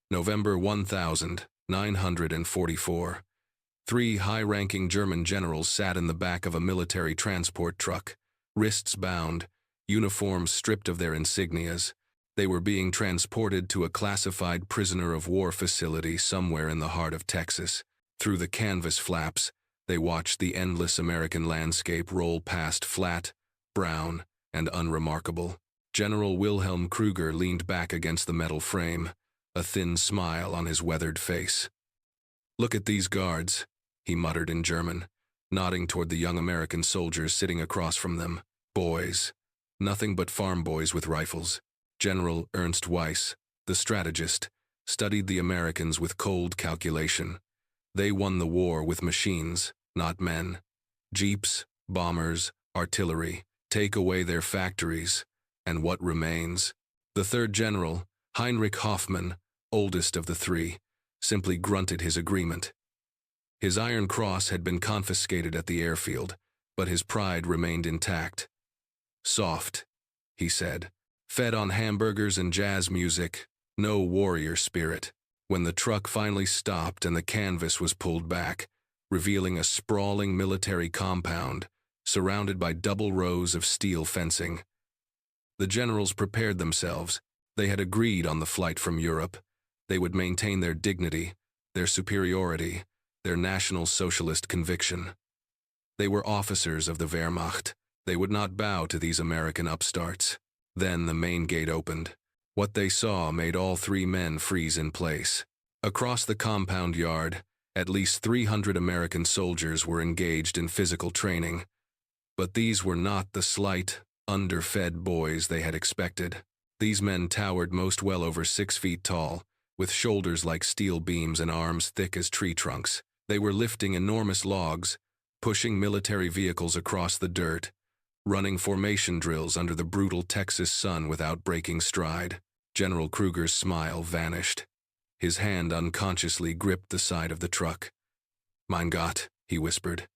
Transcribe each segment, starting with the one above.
November 1944. Three high-ranking German generals sat in the back of a military transport truck, wrists bound, uniforms stripped of their insignias. They were being transported to a classified prisoner of war facility somewhere in the heart of Texas. Through the canvas flaps, they watched the endless American landscape roll past, flat, brown, and unremarkable. General Wilhelm Kruger leaned back against the metal frame, a thin smile on his weathered face. "Look at these guards," he muttered in German, nodding toward the young American soldiers sitting across from them. "Boys. Nothing but farm boys with rifles." General Ernst Weiss, the strategist, studied the Americans with cold calculation. They won the war with machines, not men. Jeeps, bombers, artillery. Take away their factories, and what remains? The third general, Heinrich Hoffmann, oldest of the three, simply grunted his agreement. His Iron Cross had been confiscated at the airfield, but his pride remained intact. "Soft," he said, "fed on hamburgers and jazz music, no warrior spirit." When the truck finally stopped and the canvas was pulled back, revealing a sprawling military compound, surrounded by double rows of steel fencing. The generals prepared themselves. They had agreed on the flight from Europe. They would maintain their dignity, their superiority, their National Socialist conviction. They were officers of the Wehrmacht. They would not bow to these American upstarts. Then the main gate opened. What they saw made all three men freeze in place. Across the compound yard, at least 300 American soldiers were engaged in physical training. But these were not the slight, underfed boys they had expected. These men towered most well over 6 feet tall, with shoulders like steel beams and arms thick as tree trunks. They were lifting enormous logs, pushing military vehicles across the dirt, running formation drills under the brutal Texas sun without breaking stride. General Kruger's smile vanished. His hand unconsciously gripped the side of the truck. "Mein Gott," he whispered.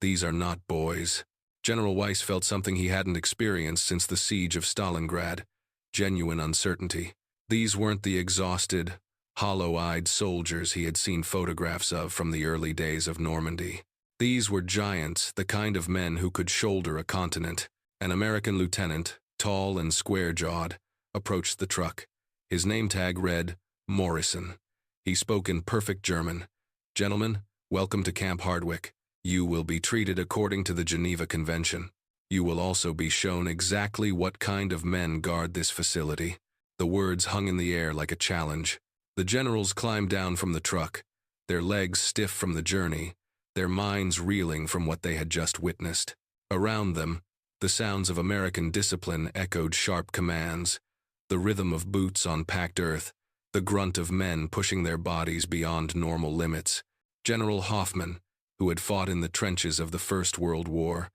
"These are not boys." General Weiss felt something he hadn't experienced since the siege of Stalingrad, genuine uncertainty. These weren't the exhausted, hollow-eyed soldiers he had seen photographs of from the early days of Normandy. These were giants, the kind of men who could shoulder a continent. An American lieutenant, tall and square-jawed, approached the truck. His name tag read, Morrison. He spoke in perfect German. "Gentlemen, welcome to Camp Hardwick. You will be treated according to the Geneva Convention. You will also be shown exactly what kind of men guard this facility." The words hung in the air like a challenge. The generals climbed down from the truck, their legs stiff from the journey, their minds reeling from what they had just witnessed. Around them, the sounds of American discipline echoed sharp commands, the rhythm of boots on packed earth, the grunt of men pushing their bodies beyond normal limits. General Hoffmann, who had fought in the trenches of the First World War,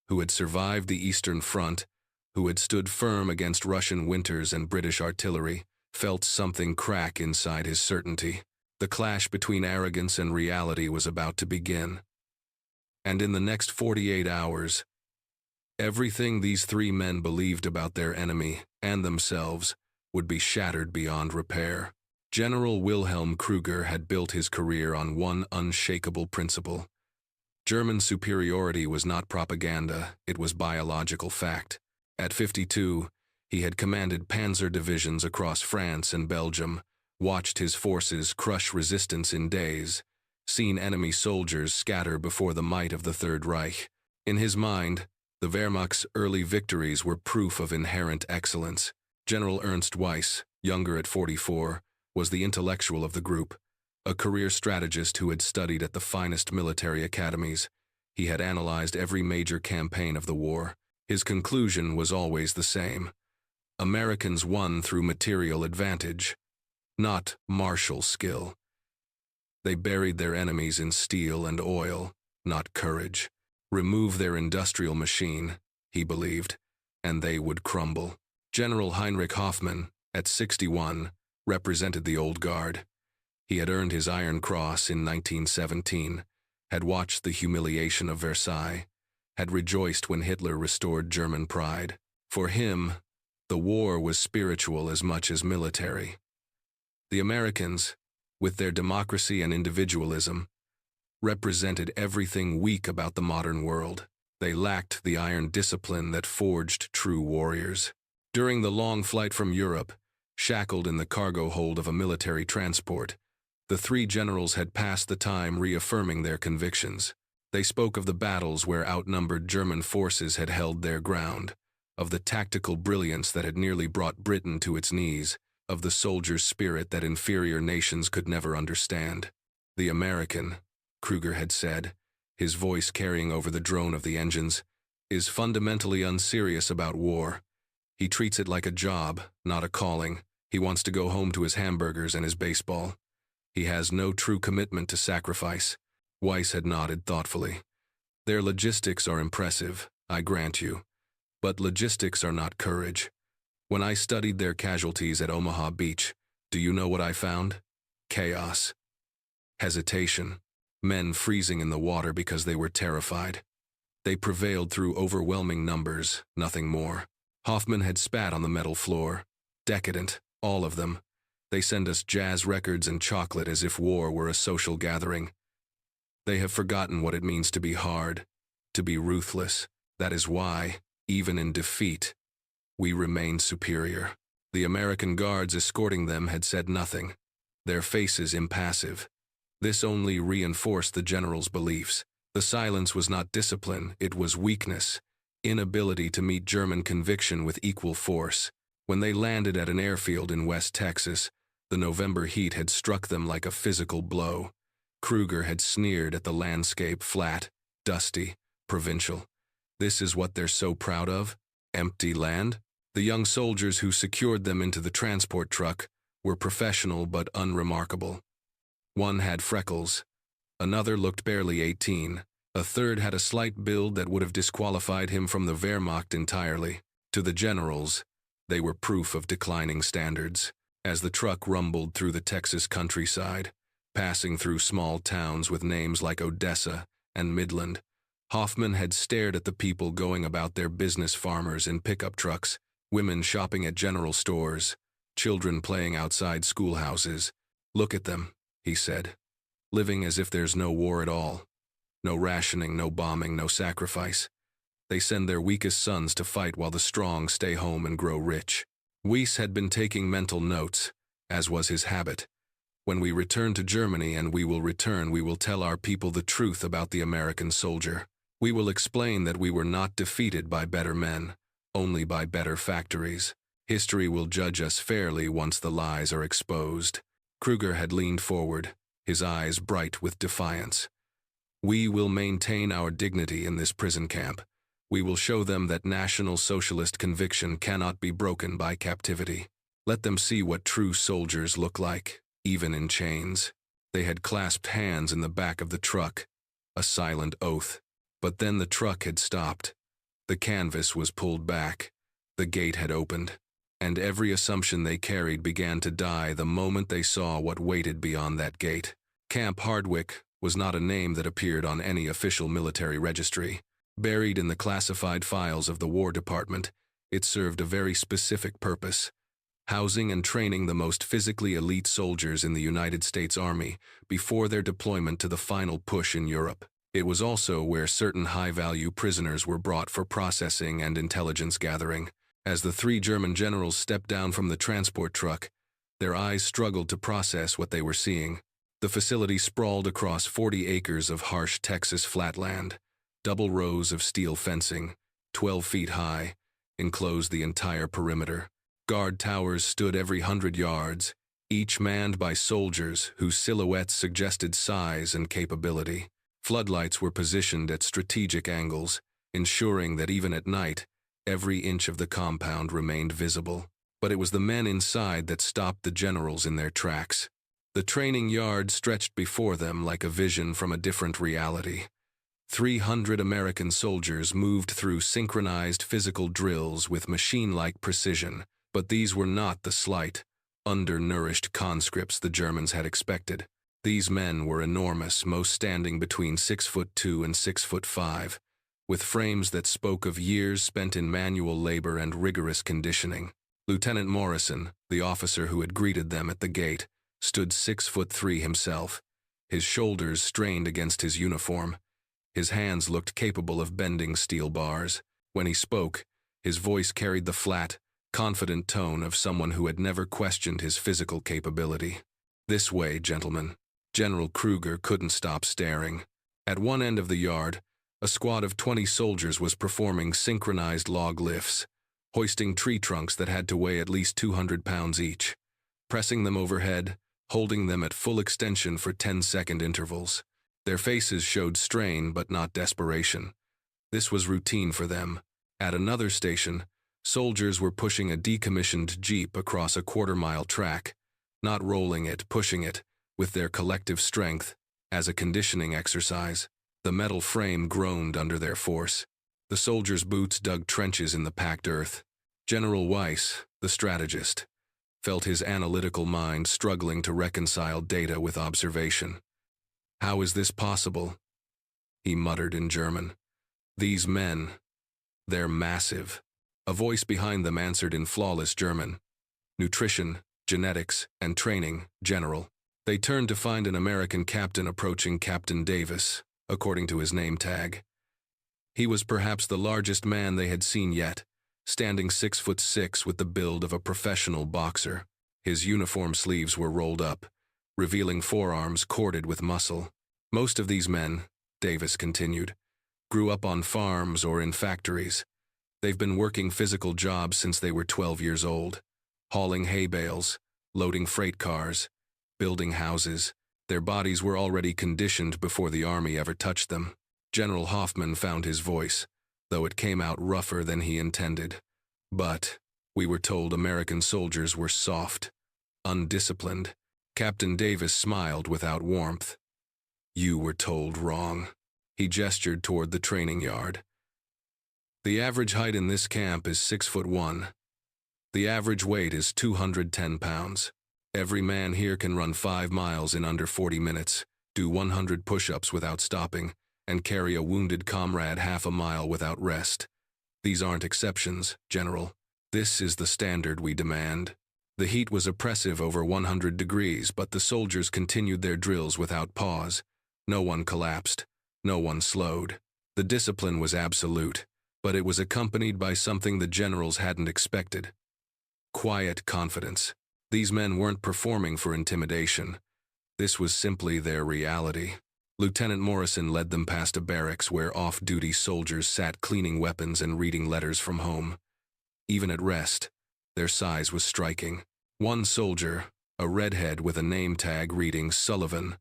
who had survived the Eastern Front, who had stood firm against Russian winters and British artillery, felt something crack inside his certainty. The clash between arrogance and reality was about to begin. And in the next 48 hours, everything these three men believed about their enemy and themselves would be shattered beyond repair. General Wilhelm Kruger had built his career on one unshakable principle. German superiority was not propaganda, it was biological fact. At 52, he had commanded panzer divisions across France and Belgium, watched his forces crush resistance in days, seen enemy soldiers scatter before the might of the Third Reich. In his mind, the Wehrmacht's early victories were proof of inherent excellence. General Ernst Weiss, younger at 44, was the intellectual of the group, a career strategist who had studied at the finest military academies. He had analyzed every major campaign of the war. His conclusion was always the same. Americans won through material advantage, not martial skill. They buried their enemies in steel and oil, not courage. Remove their industrial machine, he believed, and they would crumble. General Heinrich Hoffmann, at 61, represented the old guard. He had earned his Iron Cross in 1917, had watched the humiliation of Versailles, had rejoiced when Hitler restored German pride. For him, the war was spiritual as much as military. The Americans, with their democracy and individualism, represented everything weak about the modern world. They lacked the iron discipline that forged true warriors. During the long flight from Europe, shackled in the cargo hold of a military transport, the three generals had passed the time reaffirming their convictions. They spoke of the battles where outnumbered German forces had held their ground, of the tactical brilliance that had nearly brought Britain to its knees, of the soldier's spirit that inferior nations could never understand. The American, Kruger had said, his voice carrying over the drone of the engines, is fundamentally unserious about war. He treats it like a job, not a calling. He wants to go home to his hamburgers and his baseball. He has no true commitment to sacrifice. Weiss had nodded thoughtfully. Their logistics are impressive, I grant you. But logistics are not courage. When I studied their casualties at Omaha Beach, do you know what I found? Chaos. Hesitation. Men freezing in the water because they were terrified. They prevailed through overwhelming numbers, nothing more. Hoffman had spat on the metal floor. Decadent, all of them. They send us jazz records and chocolate as if war were a social gathering. They have forgotten what it means to be hard, to be ruthless. That is why, even in defeat, we remain superior. The American guards escorting them had said nothing, their faces impassive. This only reinforced the general's beliefs. The silence was not discipline, it was weakness, inability to meet German conviction with equal force. When they landed at an airfield in West Texas, the November heat had struck them like a physical blow. Kruger had sneered at the landscape, flat, dusty, provincial. This is what they're so proud of? Empty land? The young soldiers who secured them into the transport truck were professional but unremarkable. One had freckles. Another looked barely 18. A third had a slight build that would have disqualified him from the Wehrmacht entirely. To the generals, they were proof of declining standards. As the truck rumbled through the Texas countryside, passing through small towns with names like Odessa and Midland, Hoffman had stared at the people going about their business, farmers in pickup trucks, women shopping at general stores, children playing outside schoolhouses. Look at them, he said, living as if there's no war at all. No rationing, no bombing, no sacrifice. They send their weakest sons to fight while the strong stay home and grow rich. Weiss had been taking mental notes, as was his habit. When we return to Germany, and we will return, we will tell our people the truth about the American soldier. We will explain that we were not defeated by better men, only by better factories. History will judge us fairly once the lies are exposed. Kruger had leaned forward, his eyes bright with defiance. We will maintain our dignity in this prison camp. We will show them that National Socialist conviction cannot be broken by captivity. Let them see what true soldiers look like, even in chains. They had clasped hands in the back of the truck, a silent oath. But then the truck had stopped. The canvas was pulled back. The gate had opened. And every assumption they carried began to die the moment they saw what waited beyond that gate. Camp Hardwick was not a name that appeared on any official military registry. Buried in the classified files of the War Department, it served a very specific purpose: housing and training the most physically elite soldiers in the United States Army before their deployment to the final push in Europe. It was also where certain high-value prisoners were brought for processing and intelligence gathering. As the three German generals stepped down from the transport truck, their eyes struggled to process what they were seeing. The facility sprawled across 40 acres of harsh Texas flatland. Double rows of steel fencing, 12 feet high, enclosed the entire perimeter. Guard towers stood every 100 yards, each manned by soldiers whose silhouettes suggested size and capability. Floodlights were positioned at strategic angles, ensuring that even at night, every inch of the compound remained visible. But it was the men inside that stopped the generals in their tracks. The training yard stretched before them like a vision from a different reality. 300 American soldiers moved through synchronized physical drills with machine-like precision, but these were not the slight, undernourished conscripts the Germans had expected. These men were enormous, most standing between 6'2" and 6'5", with frames that spoke of years spent in manual labor and rigorous conditioning. Lieutenant Morrison, the officer who had greeted them at the gate, stood 6'3" himself, his shoulders strained against his uniform. His hands looked capable of bending steel bars. When he spoke, his voice carried the flat, confident tone of someone who had never questioned his physical capability. "This way, gentlemen." General Kruger couldn't stop staring. At one end of the yard, a squad of 20 soldiers was performing synchronized log lifts, hoisting tree trunks that had to weigh at least 200 pounds each, pressing them overhead, holding them at full extension for 10-second intervals. Their faces showed strain but not desperation. This was routine for them. At another station, soldiers were pushing a decommissioned jeep across a quarter-mile track, not rolling it, pushing it, with their collective strength, as a conditioning exercise. The metal frame groaned under their force. The soldiers' boots dug trenches in the packed earth. General Weiss, the strategist, felt his analytical mind struggling to reconcile data with observation. "How is this possible?" he muttered in German. "These men, they're massive." A voice behind them answered in flawless German. "Nutrition, genetics, and training, General." They turned to find an American captain approaching Captain Davis, according to his name tag. He was perhaps the largest man they had seen yet, standing 6'6" with the build of a professional boxer. His uniform sleeves were rolled up, revealing forearms corded with muscle. "Most of these men," Davis continued, "grew up on farms or in factories. They've been working physical jobs since they were 12 years old, hauling hay bales, loading freight cars, building houses. Their bodies were already conditioned before the army ever touched them." General Hoffman found his voice, though it came out rougher than he intended. "But we were told American soldiers were soft, undisciplined." Captain Davis smiled without warmth. "You were told wrong." He gestured toward the training yard. "The average height in this camp is 6'1". The average weight is 210 pounds. Every man here can run 5 miles in under 40 minutes, do 100 push-ups without stopping, and carry a wounded comrade half a mile without rest. These aren't exceptions, General. This is the standard we demand." The heat was oppressive over 100 degrees, but the soldiers continued their drills without pause. No one collapsed. No one slowed. The discipline was absolute, but it was accompanied by something the generals hadn't expected. Quiet confidence. These men weren't performing for intimidation. This was simply their reality. Lieutenant Morrison led them past a barracks where off-duty soldiers sat cleaning weapons and reading letters from home. Even at rest, their size was striking. One soldier, a redhead with a name tag reading Sullivan,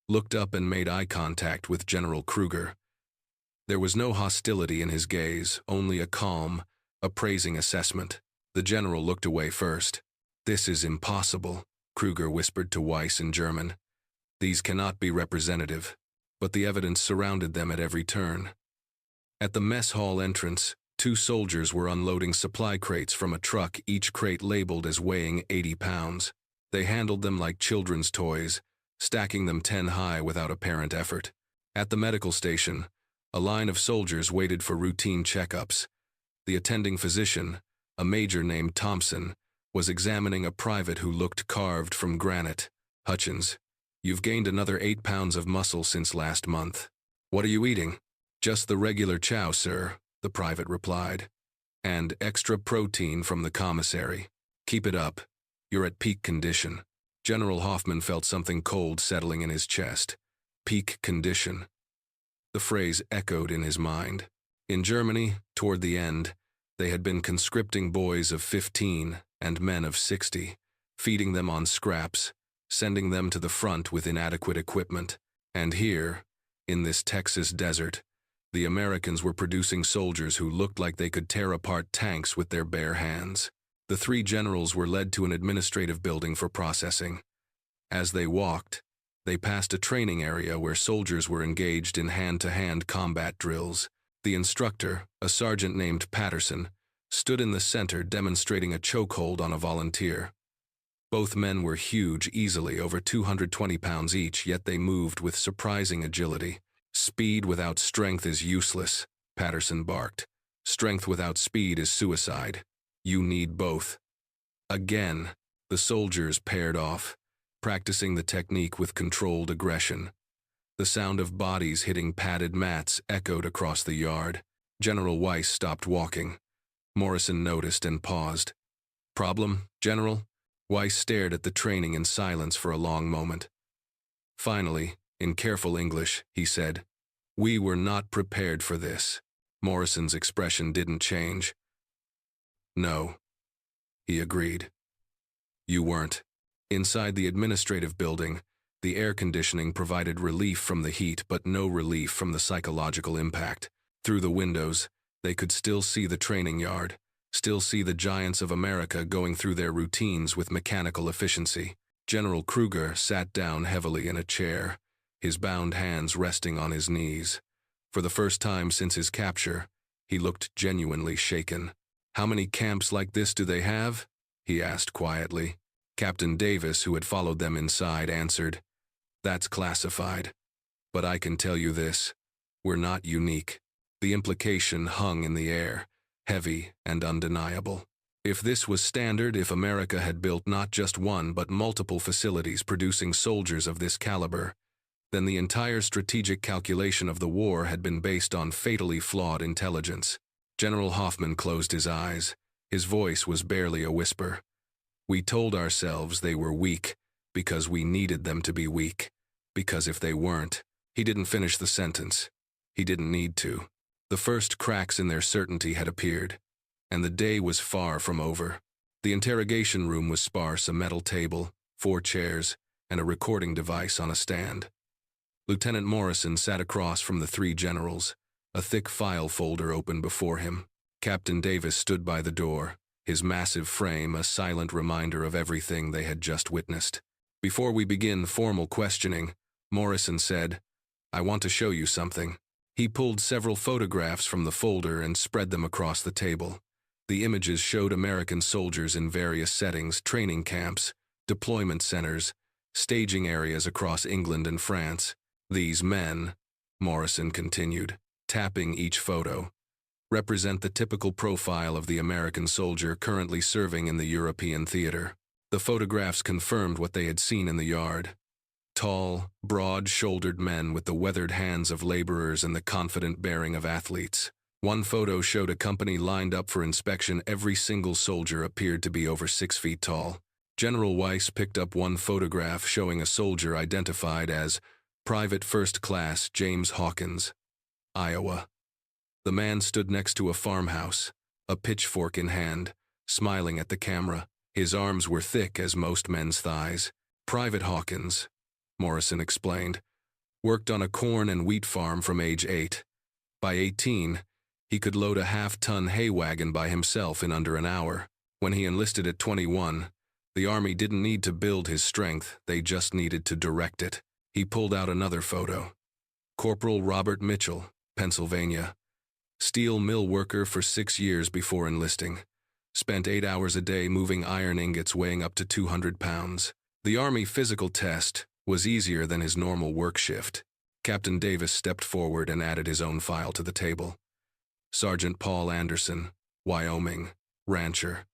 looked up and made eye contact with General Kruger. There was no hostility in his gaze, only a calm, appraising assessment. The general looked away first. "This is impossible," Kruger whispered to Weiss in German. "These cannot be representative." But the evidence surrounded them at every turn. At the mess hall entrance, 2 soldiers were unloading supply crates from a truck, each crate labeled as weighing 80 pounds. They handled them like children's toys, stacking them 10 high without apparent effort. At the medical station, a line of soldiers waited for routine checkups. The attending physician, a major named Thompson, was examining a private who looked carved from granite. "Hutchins, you've gained another 8 pounds of muscle since last month. What are you eating?" "Just the regular chow, sir," the private replied. "And extra protein from the commissary. Keep it up. You're at peak condition." General Hoffman felt something cold settling in his chest. Peak condition. The phrase echoed in his mind. In Germany, toward the end, they had been conscripting boys of 15 and men of 60, feeding them on scraps, sending them to the front with inadequate equipment. And here, in this Texas desert, the Americans were producing soldiers who looked like they could tear apart tanks with their bare hands. The 3 generals were led to an administrative building for processing. As they walked, they passed a training area where soldiers were engaged in hand-to-hand combat drills. The instructor, a sergeant named Patterson, stood in the center demonstrating a chokehold on a volunteer. Both men were huge, easily over 220 pounds each, yet they moved with surprising agility. "Speed without strength is useless," Patterson barked. "Strength without speed is suicide. You need both." Again, the soldiers paired off. practicing the technique with controlled aggression. The sound of bodies hitting padded mats echoed across the yard. General Weiss stopped walking. Morrison noticed and paused. "Problem, General?" Weiss stared at the training in silence for a long moment. Finally, in careful English, he said, "We were not prepared for this." Morrison's expression didn't change. "No," he agreed. "You weren't." Inside the administrative building, the air conditioning provided relief from the heat but no relief from the psychological impact. Through the windows, they could still see the training yard, still see the giants of America going through their routines with mechanical efficiency. General Kruger sat down heavily in a chair, his bound hands resting on his knees. For the first time since his capture, he looked genuinely shaken. "How many camps like this do they have?" he asked quietly. Captain Davis, who had followed them inside, answered, "That's classified. But I can tell you this, we're not unique." The implication hung in the air, heavy and undeniable. If this was standard, if America had built not just one but multiple facilities producing soldiers of this caliber, then the entire strategic calculation of the war had been based on fatally flawed intelligence. General Hoffman closed his eyes. His voice was barely a whisper. "We told ourselves they were weak because we needed them to be weak. Because if they weren't..." He didn't finish the sentence. He didn't need to. The first cracks in their certainty had appeared, and the day was far from over. The interrogation room was sparse, a metal table, 4 chairs, and a recording device on a stand. Lieutenant Morrison sat across from the 3 generals, a thick file folder open before him. Captain Davis stood by the door, his massive frame a silent reminder of everything they had just witnessed. "Before we begin formal questioning," Morrison said, "I want to show you something." He pulled several photographs from the folder and spread them across the table. The images showed American soldiers in various settings, training camps, deployment centers, staging areas across England and France. "These men," Morrison continued, tapping each photo, "represent the typical profile of the American soldier currently serving in the European theater." The photographs confirmed what they had seen in the yard. Tall, broad-shouldered men with the weathered hands of laborers and the confident bearing of athletes. One photo showed a company lined up for inspection. Every single soldier appeared to be over 6 feet tall. General Weiss picked up one photograph showing a soldier identified as Private First Class James Hawkins, Iowa. The man stood next to a farmhouse, a pitchfork in hand, smiling at the camera. His arms were thick as most men's thighs. Private Hawkins, Morrison explained, worked on a corn and wheat farm from age 8. By 18, he could load a half-ton hay wagon by himself in under an hour. When he enlisted at 21, the Army didn't need to build his strength, they just needed to direct it. He pulled out another photo. Corporal Robert Mitchell, Pennsylvania. Steel mill worker for 6 years before enlisting. Spent 8 hours a day moving iron ingots weighing up to 200 pounds. The Army physical test was easier than his normal work shift. Captain Davis stepped forward and added his own file to the table. Sergeant Paul Anderson, Wyoming, rancher.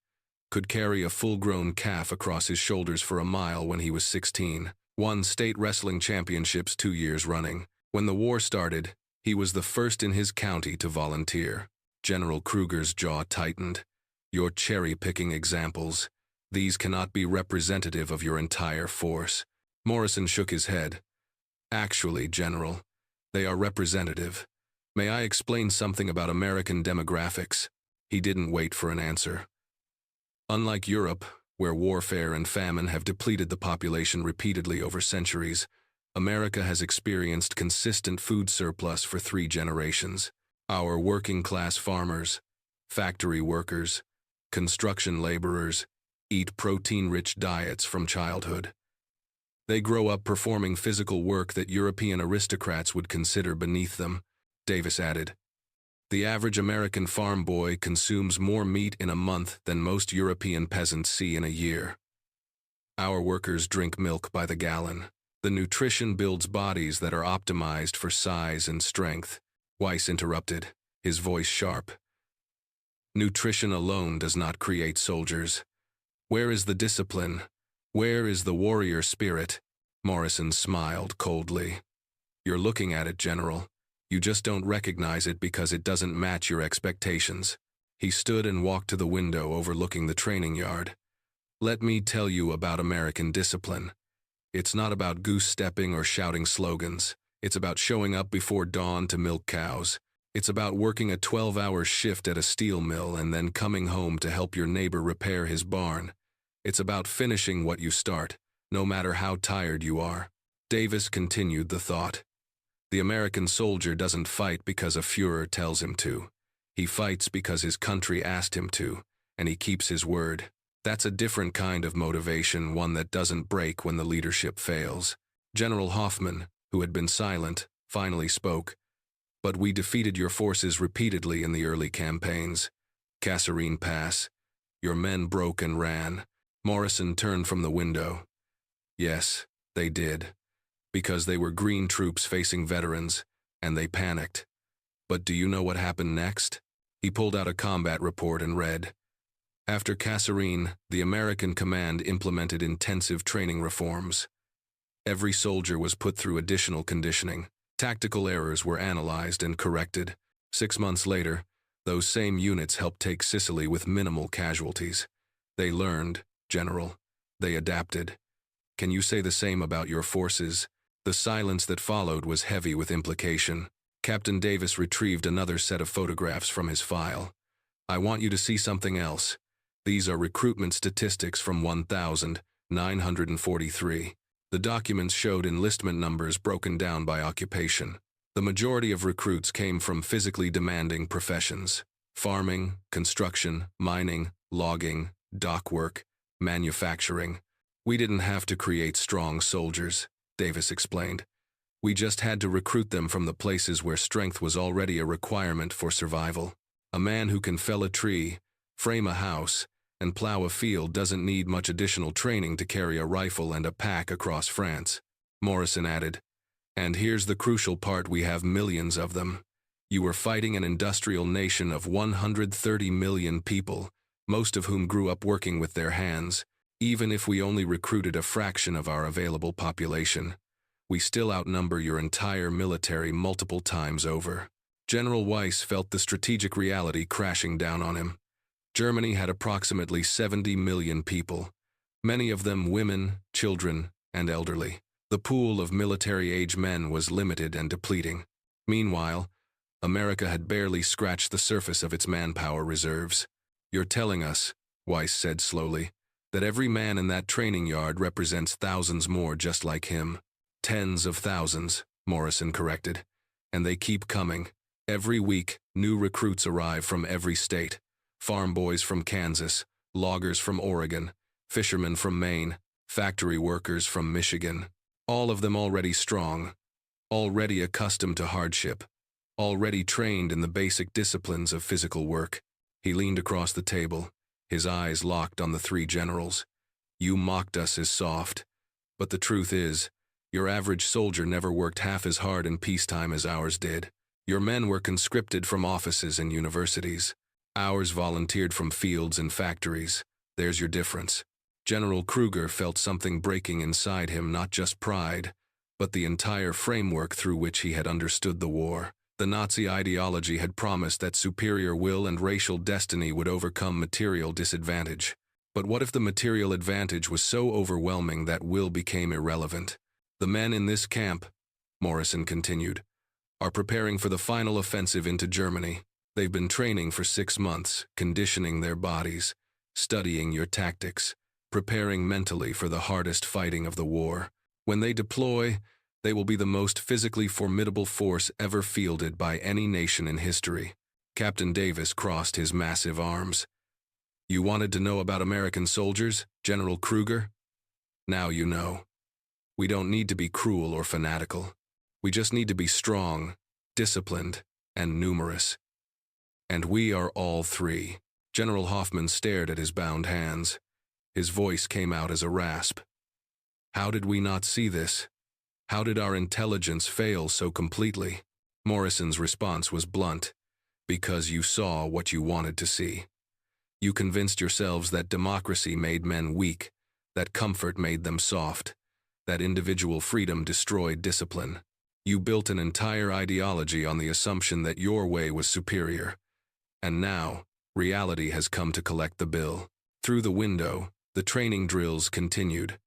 Could carry a full-grown calf across his shoulders for a mile when he was 16. Won state wrestling championships 2 years running. When the war started, he was the first in his county to volunteer. General Kruger's jaw tightened. "You're cherry-picking examples. These cannot be representative of your entire force." Morrison shook his head. "Actually, General, they are representative. May I explain something about American demographics?" He didn't wait for an answer. Unlike Europe, where warfare and famine have depleted the population repeatedly over centuries, America has experienced consistent food surplus for 3 generations. Our working-class farmers, factory workers, construction laborers eat protein-rich diets from childhood. They grow up performing physical work that European aristocrats would consider beneath them, Davis added. The average American farm boy consumes more meat in a month than most European peasants see in a year. Our workers drink milk by the gallon. The nutrition builds bodies that are optimized for size and strength. Weiss interrupted, his voice sharp. Nutrition alone does not create soldiers. Where is the discipline? Where is the warrior spirit? Morrison smiled coldly. You're looking at it, General. You just don't recognize it because it doesn't match your expectations. He stood and walked to the window overlooking the training yard. Let me tell you about American discipline. It's not about goose-stepping or shouting slogans. It's about showing up before dawn to milk cows. It's about working a 12-hour shift at a steel mill and then coming home to help your neighbor repair his barn. It's about finishing what you start, no matter how tired you are. Davis continued the thought. The American soldier doesn't fight because a Führer tells him to. He fights because his country asked him to, and he keeps his word. That's a different kind of motivation, one that doesn't break when the leadership fails. General Hoffman, who had been silent, finally spoke. But we defeated your forces repeatedly in the early campaigns. Kasserine Pass. Your men broke and ran. Morrison turned from the window. Yes, they did. Because they were green troops facing veterans, and they panicked. But do you know what happened next? He pulled out a combat report and read. After Kasserine, the American command implemented intensive training reforms. Every soldier was put through additional conditioning. Tactical errors were analyzed and corrected. 6 months later, those same units helped take Sicily with minimal casualties. They learned, General. They adapted. Can you say the same about your forces? The silence that followed was heavy with implication. Captain Davis retrieved another set of photographs from his file. I want you to see something else. These are recruitment statistics from 1943. The documents showed enlistment numbers broken down by occupation. The majority of recruits came from physically demanding professions. Farming, construction, mining, logging, dock work, manufacturing. We didn't have to create strong soldiers, Davis explained. We just had to recruit them from the places where strength was already a requirement for survival. A man who can fell a tree, frame a house, and plow a field doesn't need much additional training to carry a rifle and a pack across France. Morrison added, and here's the crucial part, we have millions of them. You were fighting an industrial nation of 130 million people, most of whom grew up working with their hands. Even if we only recruited a fraction of our available population, we still outnumber your entire military multiple times over. General Weiss felt the strategic reality crashing down on him. Germany had approximately 70 million people, many of them women, children, and elderly. The pool of military-age men was limited and depleting. Meanwhile, America had barely scratched the surface of its manpower reserves. You're telling us, Weiss said slowly, that every man in that training yard represents thousands more just like him. Tens of thousands, Morrison corrected. And they keep coming. Every week, new recruits arrive from every state. Farm boys from Kansas, loggers from Oregon, fishermen from Maine, factory workers from Michigan. All of them already strong, already accustomed to hardship, already trained in the basic disciplines of physical work. He leaned across the table, his eyes locked on the three generals. You mocked us as soft, but the truth is, your average soldier never worked half as hard in peacetime as ours did. Your men were conscripted from offices and universities. Ours volunteered from fields and factories. There's your difference. General Kruger felt something breaking inside him, not just pride, but the entire framework through which he had understood the war. The Nazi ideology had promised that superior will and racial destiny would overcome material disadvantage. But what if the material advantage was so overwhelming that will became irrelevant? The men in this camp, Morrison continued, are preparing for the final offensive into Germany. They've been training for 6 months, conditioning their bodies, studying your tactics, preparing mentally for the hardest fighting of the war. When they deploy, they will be the most physically formidable force ever fielded by any nation in history. Captain Davis crossed his massive arms. You wanted to know about American soldiers, General Kruger? Now you know. We don't need to be cruel or fanatical. We just need to be strong, disciplined, and numerous. And we are all three. General Hoffman stared at his bound hands. His voice came out as a rasp. How did we not see this? How did our intelligence fail so completely? Morrison's response was blunt. Because you saw what you wanted to see. You convinced yourselves that democracy made men weak, That comfort made them soft. That individual freedom destroyed discipline. You built an entire ideology on the assumption that your way was superior. And now, reality has come to collect the bill. Through the window, the training drills continued.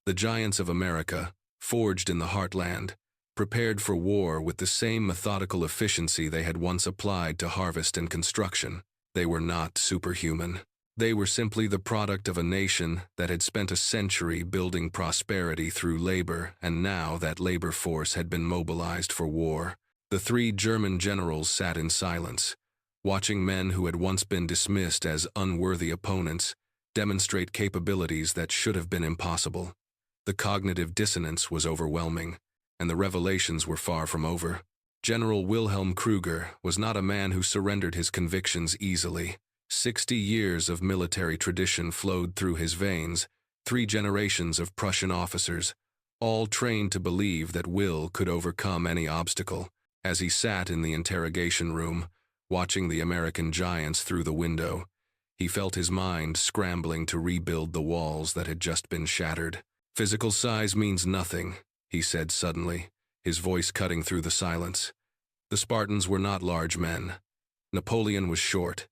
The giants of America, forged in the heartland, prepared for war with the same methodical efficiency they had once applied to harvest and construction. They were not superhuman. They were simply the product of a nation that had spent a century building prosperity through labor, and now that labor force had been mobilized for war. The three German generals sat in silence, watching men who had once been dismissed as unworthy opponents demonstrate capabilities that should have been impossible. The cognitive dissonance was overwhelming, and the revelations were far from over. General Wilhelm Kruger was not a man who surrendered his convictions easily. 60 years of military tradition flowed through his veins, 3 generations of Prussian officers, all trained to believe that will could overcome any obstacle. As he sat in the interrogation room, watching the American giants through the window, he felt his mind scrambling to rebuild the walls that had just been shattered. "Physical size means nothing," he said suddenly, his voice cutting through the silence. The Spartans were not large men. Napoleon was short.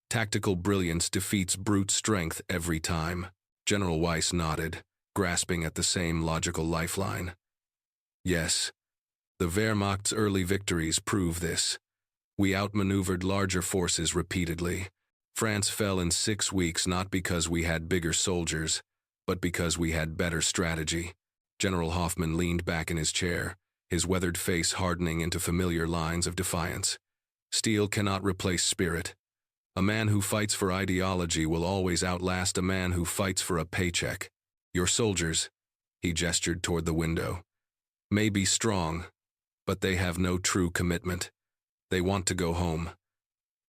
Tactical brilliance defeats brute strength every time. General Weiss nodded, grasping at the same logical lifeline. Yes, the Wehrmacht's early victories prove this. We outmaneuvered larger forces repeatedly. France fell in 6 weeks not because we had bigger soldiers, but because we had better strategy. General Hoffman leaned back in his chair, his weathered face hardening into familiar lines of defiance. Steel cannot replace spirit. A man who fights for ideology will always outlast a man who fights for a paycheck. Your soldiers, he gestured toward the window, may be strong, but they have no true commitment. They want to go home.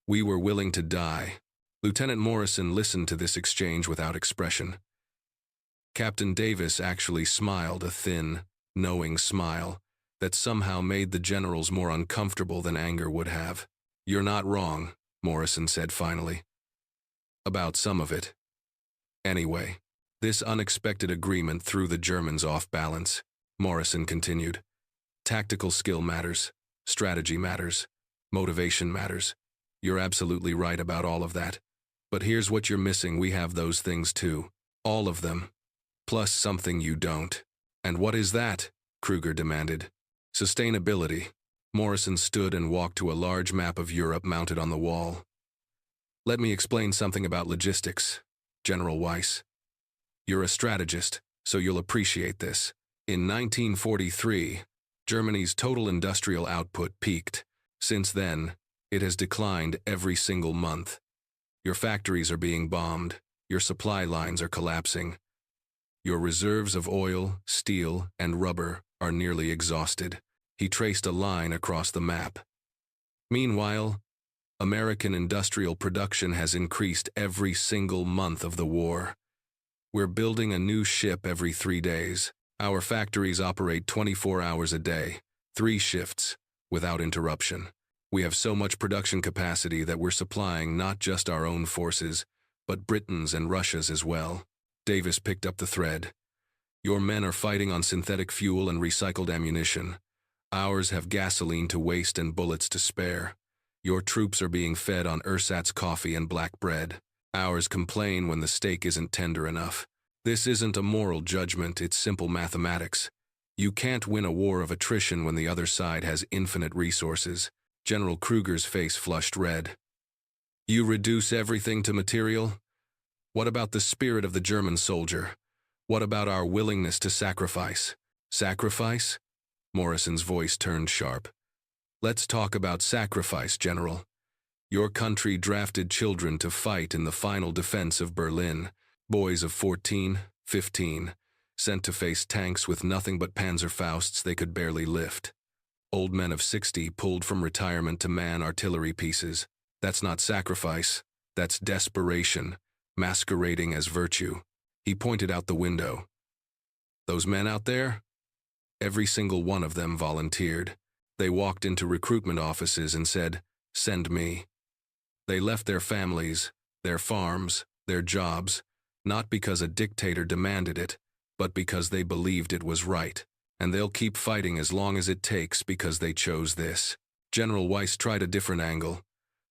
We were willing to die. Lieutenant Morrison listened to this exchange without expression. Captain Davis actually smiled, a thin, knowing smile that somehow made the generals more uncomfortable than anger would have. "You're not wrong," Morrison said finally. "About some of it. Anyway, this unexpected agreement threw the Germans off balance," Morrison continued. "Tactical skill matters, strategy matters, motivation matters. You're absolutely right about all of that. But here's what you're missing: we have those things too. All of them. Plus something you don't." "And what is that?" Kruger demanded. "Sustainability." Morrison stood and walked to a large map of Europe mounted on the wall. "Let me explain something about logistics, General Weiss. You're a strategist, so you'll appreciate this. In 1943, Germany's total industrial output peaked. Since then, it has declined every single month. Your factories are being bombed. Your supply lines are collapsing. Your reserves of oil, steel, and rubber are nearly exhausted." He traced a line across the map. "Meanwhile, American industrial production has increased every single month of the war. We're building a new ship every 3 days. Our factories operate 24 hours a day, 3 shifts, without interruption. We have so much production capacity that we're supplying not just our own forces, but Britain's and Russia's as well." Davis picked up the thread. "Your men are fighting on synthetic fuel and recycled ammunition. Ours have gasoline to waste and bullets to spare. Your troops are being fed on ersatz coffee and black bread. Ours complain when the steak isn't tender enough. This isn't a moral judgment, it's simple mathematics. You can't win a war of attrition when the other side has infinite resources." General Kruger's face flushed red. "You reduce everything to material? What about the spirit of the German soldier? What about our willingness to sacrifice?" "Sacrifice?" Morrison's voice turned sharp. "Let's talk about sacrifice, General. Your country drafted children to fight in the final defense of Berlin, boys of 14, 15, sent to face tanks with nothing but Panzerfausts they could barely lift. Old men of 60 pulled from retirement to man artillery pieces. That's not sacrifice, that's desperation, masquerading as virtue." He pointed out the window. "Those men out there?" Every single one of them volunteered. They walked into recruitment offices and said, "Send me." They left their families, their farms, their jobs, Not because a dictator demanded it, but because they believed it was right. And they'll keep fighting as long as it takes because they chose this. General Weiss tried a different angle.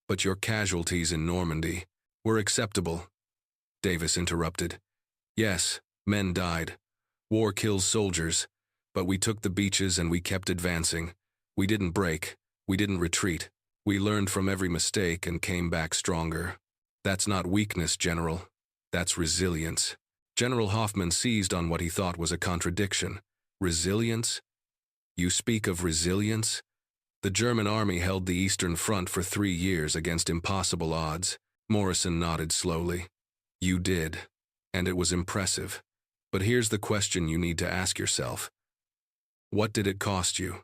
But your casualties in Normandy were acceptable. Davis interrupted. Yes, men died. War kills soldiers. But we took the beaches and we kept advancing. We didn't break. We didn't retreat. We learned from every mistake and came back stronger. That's not weakness, General. That's resilience. General Hoffman seized on what he thought was a contradiction. Resilience? You speak of resilience? The German army held the Eastern Front for 3 years against impossible odds. Morrison nodded slowly. You did. And it was impressive. But here's the question you need to ask yourself. What did it cost you?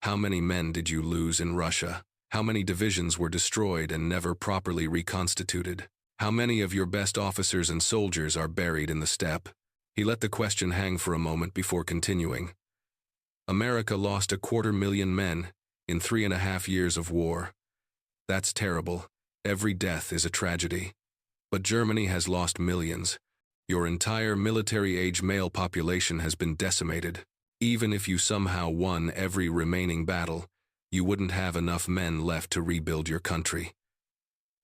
How many men did you lose in Russia? How many divisions were destroyed and never properly reconstituted? How many of your best officers and soldiers are buried in the steppe? He let the question hang for a moment before continuing. America lost 250,000 men in 3.5 years of war. That's terrible. Every death is a tragedy. But Germany has lost millions. Your entire military-age male population has been decimated. Even if you somehow won every remaining battle, you wouldn't have enough men left to rebuild your country.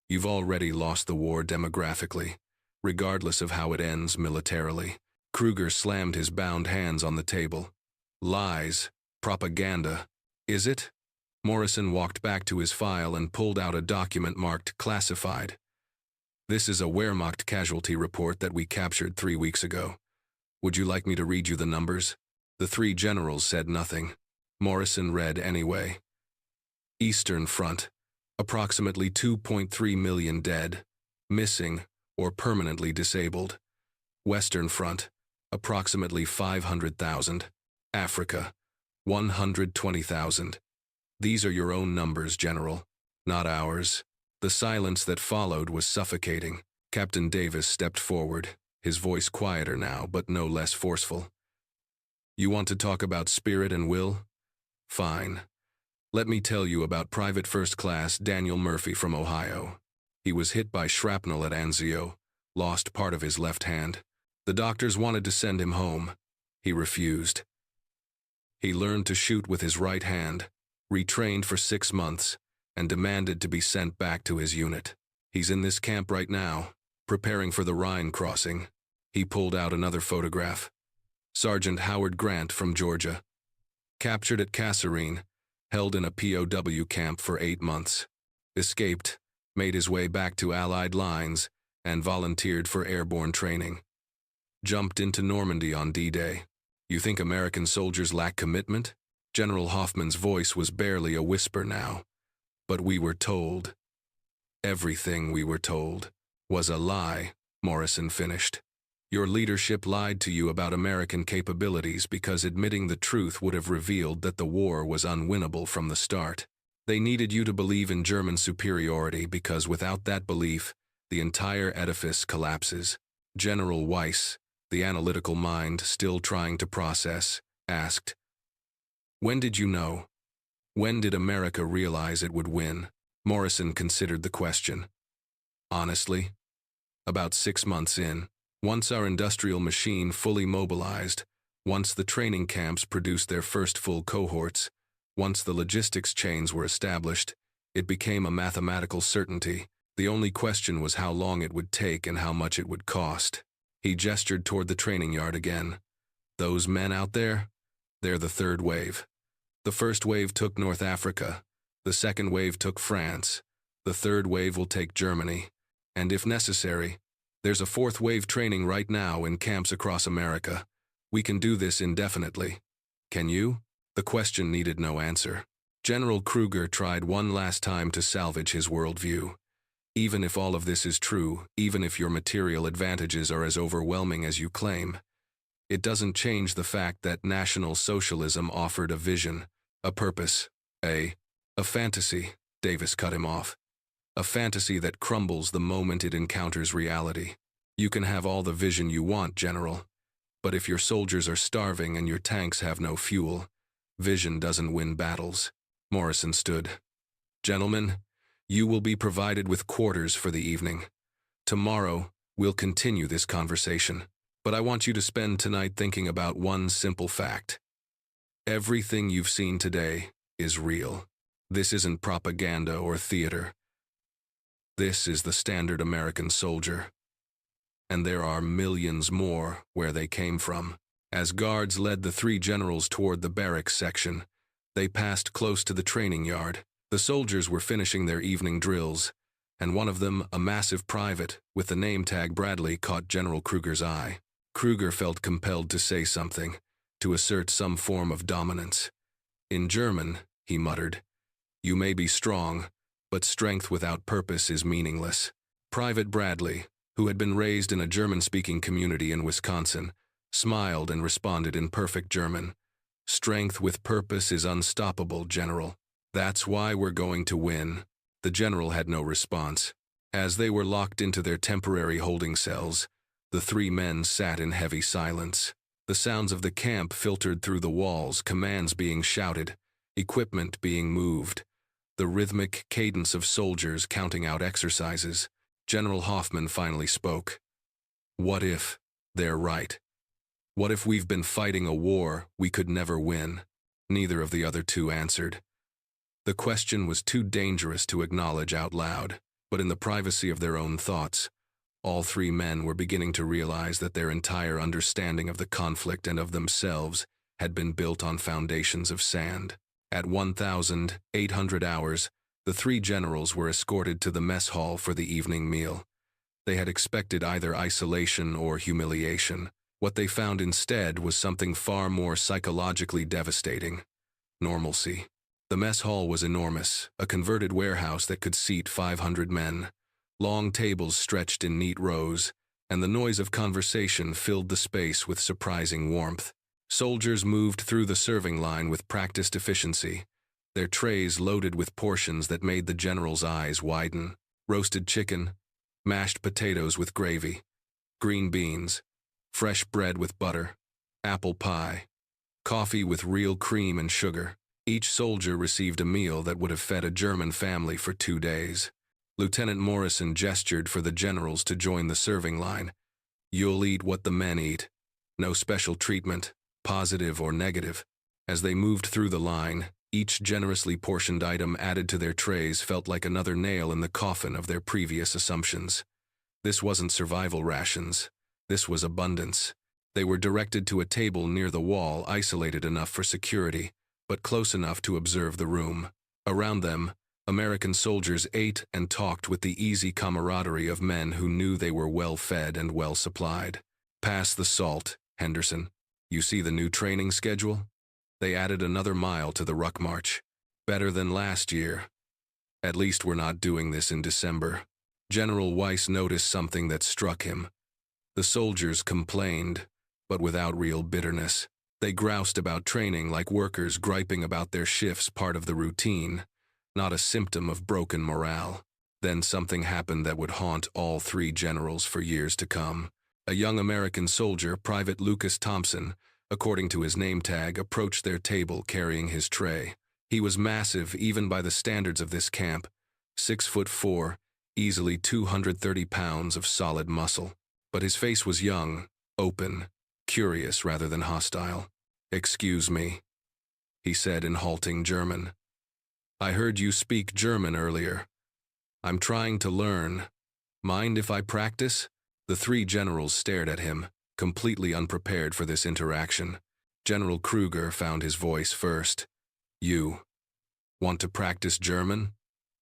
You've already lost the war demographically, regardless of how it ends militarily. Kruger slammed his bound hands on the table. Lies. Propaganda. Is it? Morrison walked back to his file and pulled out a document marked classified. This is a Wehrmacht casualty report that we captured 3 weeks ago. Would you like me to read you the numbers? The 3 generals said nothing. Morrison read anyway. Eastern Front. Approximately 2.3 million dead, missing, or permanently disabled. Western Front. Approximately 500,000. Africa. 120,000. These are your own numbers, General, not ours. The silence that followed was suffocating. Captain Davis stepped forward, his voice quieter now, but no less forceful. You want to talk about spirit and will? Fine. Let me tell you about Private First Class Daniel Murphy from Ohio. He was hit by shrapnel at Anzio, lost part of his left hand. The doctors wanted to send him home. He refused. He learned to shoot with his right hand, retrained for 6 months, and demanded to be sent back to his unit. He's in this camp right now, preparing for the Rhine crossing. He pulled out another photograph. Sergeant Howard Grant from Georgia. Captured at Kasserine, held in a POW camp for 8 months. Escaped, made his way back to Allied lines, and volunteered for airborne training. Jumped into Normandy on D-Day. You think American soldiers lack commitment? General Hoffman's voice was barely a whisper now. But we were told. Everything we were told was a lie, Morrison finished. Your leadership lied to you about American capabilities because admitting the truth would have revealed that the war was unwinnable from the start. They needed you to believe in German superiority because without that belief, the entire edifice collapses. General Weiss, the analytical mind still trying to process, asked, "When did you know? When did America realize it would win?" Morrison considered the question. Honestly, about 6 months in. Once our industrial machine fully mobilized, once the training camps produced their first full cohorts, once the logistics chains were established, it became a mathematical certainty. The only question was how long it would take and how much it would cost. He gestured toward the training yard again. Those men out there? They're the 3rd wave. The 1st wave took North Africa. The 2nd wave took France. The 3rd wave will take Germany. And if necessary, there's a 4th wave training right now in camps across America. We can do this indefinitely. Can you? The question needed no answer. General Kruger tried one last time to salvage his worldview. Even if all of this is true, even if your material advantages are as overwhelming as you claim, it doesn't change the fact that National Socialism offered a vision, a purpose, a fantasy. Davis cut him off. A fantasy that crumbles the moment it encounters reality. You can have all the vision you want, General, but if your soldiers are starving and your tanks have no fuel, vision doesn't win battles. Morrison stood. Gentlemen, you will be provided with quarters for the evening. Tomorrow, We'll continue this conversation, but I want you to spend tonight thinking about one simple fact. Everything you've seen today is real. This isn't propaganda or theater. This is the standard American soldier. And there are millions more where they came from. As guards led the three generals toward the barracks section, they passed close to the training yard. The soldiers were finishing their evening drills, and one of them, a massive private with the name tag Bradley, caught General Kruger's eye. Kruger felt compelled to say something, to assert some form of dominance. In German, he muttered, "You may be strong, but strength without purpose is meaningless." Private Bradley, who had been raised in a German-speaking community in Wisconsin, smiled and responded in perfect German. "Strength with purpose is unstoppable, General. That's why we're going to win." The general had no response. As they were locked into their temporary holding cells, the three men sat in heavy silence. The sounds of the camp filtered through the walls, commands being shouted, equipment being moved, the rhythmic cadence of soldiers counting out exercises. General Hoffman finally spoke. "What if they're right? What if we've been fighting a war we could never win?" Neither of the other two answered. The question was too dangerous to acknowledge out loud, but in the privacy of their own thoughts, all three men were beginning to realize that their entire understanding of the conflict and of themselves had been built on foundations of sand. At 1,800 hours, the three generals were escorted to the mess hall for the evening meal. They had expected either isolation or humiliation. What they found instead was something far more psychologically devastating: normalcy. The mess hall was enormous, a converted warehouse that could seat 500 men. Long tables stretched in neat rows, and the noise of conversation filled the space with surprising warmth. Soldiers moved through the serving line with practiced efficiency, their trays loaded with portions that made the general's eyes widen: roasted chicken, mashed potatoes with gravy, green beans, fresh bread with butter, apple pie, coffee with real cream and sugar. Each soldier received a meal that would have fed a German family for 2 days. Lieutenant Morrison gestured for the generals to join the serving line. "You'll eat what the men eat. No special treatment, positive or negative." As they moved through the line, each generously portioned item added to their trays felt like another nail in the coffin of their previous assumptions. This wasn't survival rations. This was abundance. They were directed to a table near the wall, isolated enough for security, but close enough to observe the room. Around them, American soldiers ate and talked with the easy camaraderie of men who knew they were well fed and well supplied. "Pass the salt, Henderson. You see the new training schedule?" They added another mile to the ruck march. "Better than last year. At least we're not doing this in December." General Weiss noticed something that struck him. The soldiers complained, but without real bitterness. They groused about training like workers griping about their shifts, part of the routine, not a symptom of broken morale. Then something happened that would haunt all three generals for years to come. A young American soldier, Private Lucas Thompson, according to his name tag, approached their table carrying his tray. He was massive even by the standards of this camp, 6'4", easily 230 pounds of solid muscle. But his face was young, open, curious rather than hostile. "Excuse me," he said in halting German. "I heard you speak German earlier. I'm trying to learn. Mind if I practice?" The three generals stared at him, completely unprepared for this interaction. General Kruger found his voice first. "You want to practice German?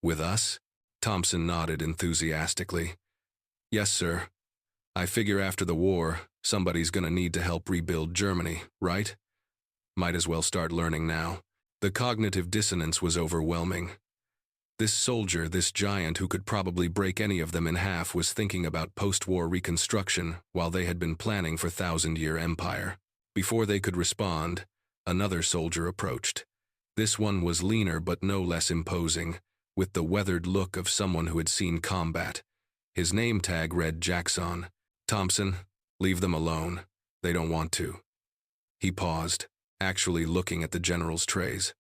With us?" Thompson nodded enthusiastically. "Yes, sir. I figure after the war, somebody's gonna need to help rebuild Germany, right? Might as well start learning now." The cognitive dissonance was overwhelming. This soldier, this giant who could probably break any of them in half, was thinking about post-war reconstruction while they had been planning for thousand-year empire. Before they could respond, another soldier approached. This one was leaner but no less imposing, with the weathered look of someone who had seen combat. His name tag read Jackson. "Thompson, leave them alone. They don't want to." He paused, actually looking at the general's trays.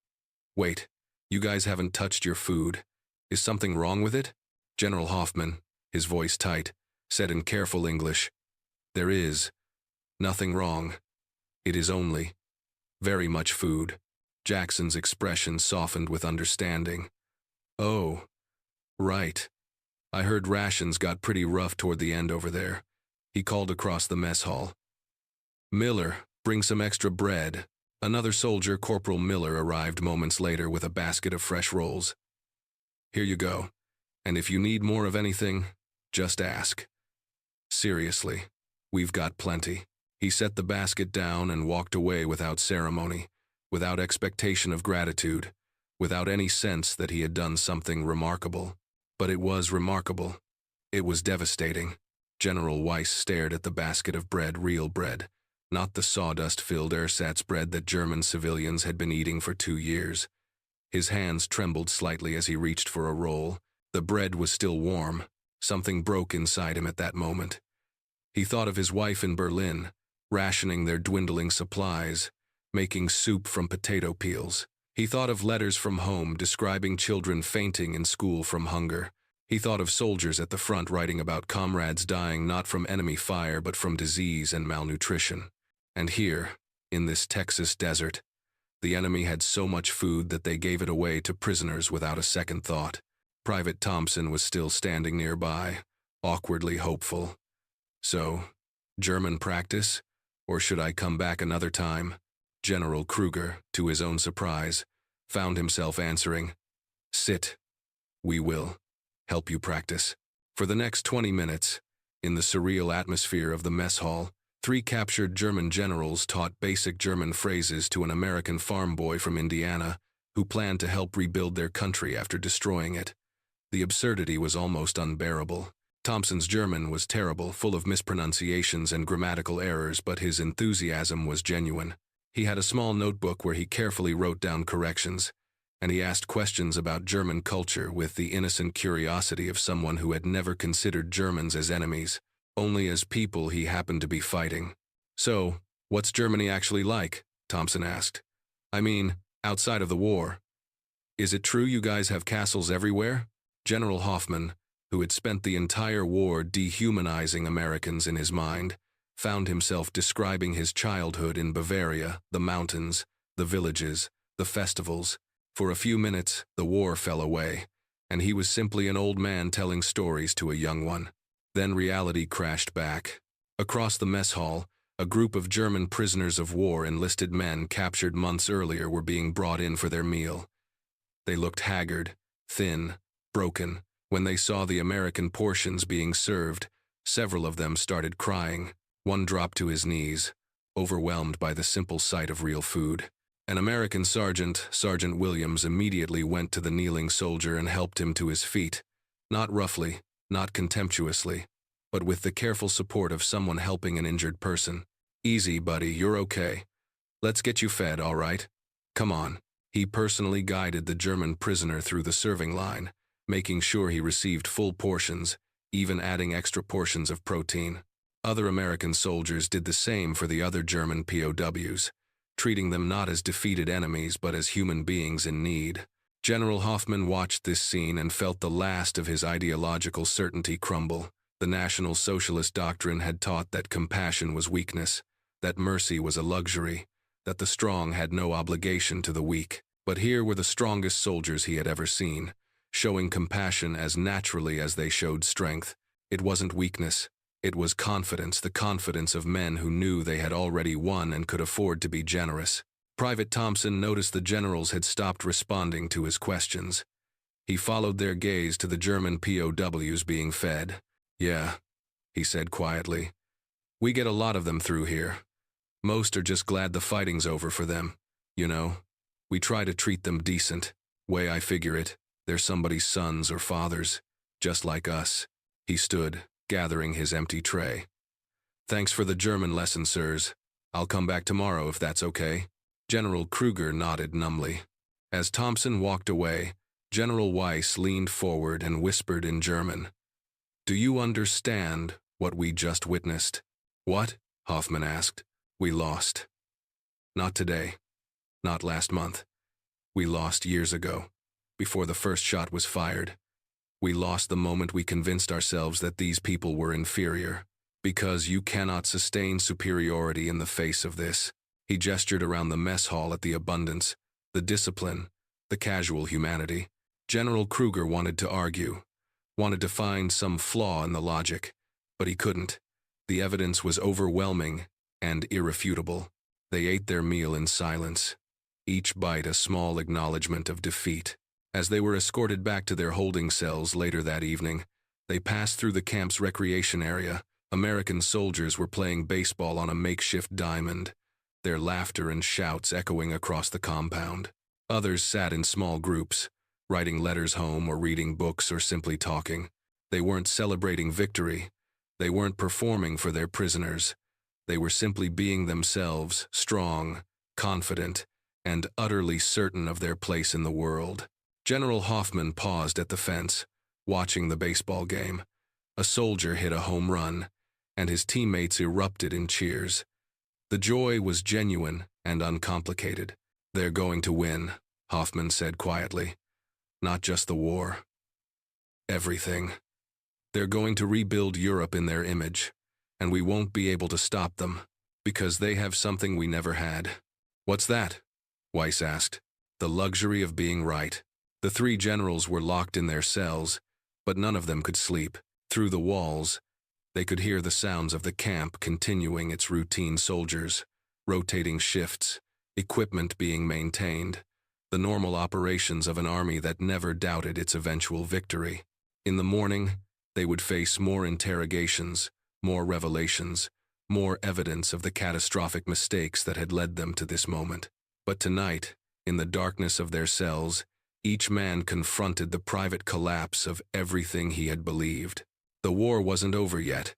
"Wait, you guys haven't touched your food. Is something wrong with it?" General Hoffman, his voice tight, said in careful English. There is nothing wrong. It is only very much food. Jackson's expression softened with understanding. Oh, right. I heard rations got pretty rough toward the end over there. He called across the mess hall. Miller, bring some extra bread. Another soldier, Corporal Miller, arrived moments later with a basket of fresh rolls. Here you go. And if you need more of anything, just ask. Seriously, we've got plenty. He set the basket down and walked away without ceremony, without expectation of gratitude, without any sense that he had done something remarkable. But it was remarkable. It was devastating. General Weiss stared at the basket of bread, real bread, not the sawdust-filled ersatz bread that German civilians had been eating for 2 years. His hands trembled slightly as he reached for a roll. The bread was still warm. Something broke inside him at that moment. He thought of his wife in Berlin, rationing their dwindling supplies, making soup from potato peels. He thought of letters from home describing children fainting in school from hunger. He thought of soldiers at the front writing about comrades dying not from enemy fire but from disease and malnutrition. And here, in this Texas desert, the enemy had so much food that they gave it away to prisoners without a second thought. Private Thompson was still standing nearby, awkwardly hopeful. So, German practice? Or should I come back another time? General Kruger, to his own surprise, found himself answering, Sit. We will help you practice. For the next 20 minutes, in the surreal atmosphere of the mess hall, 3 captured German generals taught basic German phrases to an American farm boy from Indiana who planned to help rebuild their country after destroying it. The absurdity was almost unbearable. Thompson's German was terrible, full of mispronunciations and grammatical errors, but his enthusiasm was genuine. He had a small notebook where he carefully wrote down corrections, and he asked questions about German culture with the innocent curiosity of someone who had never considered Germans as enemies, only as people he happened to be fighting. So, what's Germany actually like? Thompson asked. I mean, outside of the war. Is it true you guys have castles everywhere? General Hoffman, who had spent the entire war dehumanizing Americans in his mind, found himself describing his childhood in Bavaria, the mountains, the villages, the festivals. For a few minutes, the war fell away, and he was simply an old man telling stories to a young one. Then reality crashed back. Across the mess hall, a group of German prisoners of war, enlisted men captured months earlier, were being brought in for their meal. They looked haggard, thin, broken. When they saw the American portions being served, several of them started crying. One dropped to his knees, overwhelmed by the simple sight of real food. An American sergeant, Sergeant Williams, immediately went to the kneeling soldier and helped him to his feet, not roughly, not contemptuously, but with the careful support of someone helping an injured person. Easy, buddy, you're okay. Let's get you fed, all right? Come on. He personally guided the German prisoner through the serving line, making sure he received full portions, even adding extra portions of protein. Other American soldiers did the same for the other German POWs, treating them not as defeated enemies but as human beings in need. General Hoffman watched this scene and felt the last of his ideological certainty crumble. The National Socialist doctrine had taught that compassion was weakness, that mercy was a luxury, that the strong had no obligation to the weak. But here were the strongest soldiers he had ever seen, showing compassion as naturally as they showed strength. It wasn't weakness. It was confidence, the confidence of men who knew they had already won and could afford to be generous. Private Thompson noticed the generals had stopped responding to his questions. He followed their gaze to the German POWs being fed. Yeah, he said quietly. We get a lot of them through here. Most are just glad the fighting's over for them. You know, we try to treat them decent. Way I figure it, they're somebody's sons or fathers, just like us. He stood, gathering his empty tray. Thanks for the German lesson, sirs. I'll come back tomorrow if that's okay. General Kruger nodded numbly. As Thompson walked away, General Weiss leaned forward and whispered in German, Do you understand what we just witnessed? What? Hoffman asked. We lost. Not today. Not last month. We lost years ago, before the first shot was fired. We lost the moment we convinced ourselves that these people were inferior. Because you cannot sustain superiority in the face of this. He gestured around the mess hall at the abundance, the discipline, the casual humanity. General Kruger wanted to argue, wanted to find some flaw in the logic, but he couldn't. The evidence was overwhelming and irrefutable. They ate their meal in silence, each bite a small acknowledgement of defeat. As they were escorted back to their holding cells later that evening, they passed through the camp's recreation area. American soldiers were playing baseball on a makeshift diamond, their laughter and shouts echoing across the compound. Others sat in small groups, writing letters home or reading books or simply talking. They weren't celebrating victory. They weren't performing for their prisoners. They were simply being themselves, strong, confident, and utterly certain of their place in the world. General Hoffman paused at the fence, watching the baseball game. A soldier hit a home run, and his teammates erupted in cheers. The joy was genuine and uncomplicated. "They're going to win," Hoffman said quietly. "Not just the war. Everything. They're going to rebuild Europe in their image, and we won't be able to stop them, because they have something we never had." "What's that?" Weiss asked. "The luxury of being right." The three generals were locked in their cells, but none of them could sleep. Through the walls, they could hear the sounds of the camp continuing its routine: soldiers, rotating shifts, equipment being maintained, the normal operations of an army that never doubted its eventual victory. In the morning, they would face more interrogations, more revelations, more evidence of the catastrophic mistakes that had led them to this moment. But tonight, in the darkness of their cells, each man confronted the private collapse of everything he had believed. The war wasn't over yet,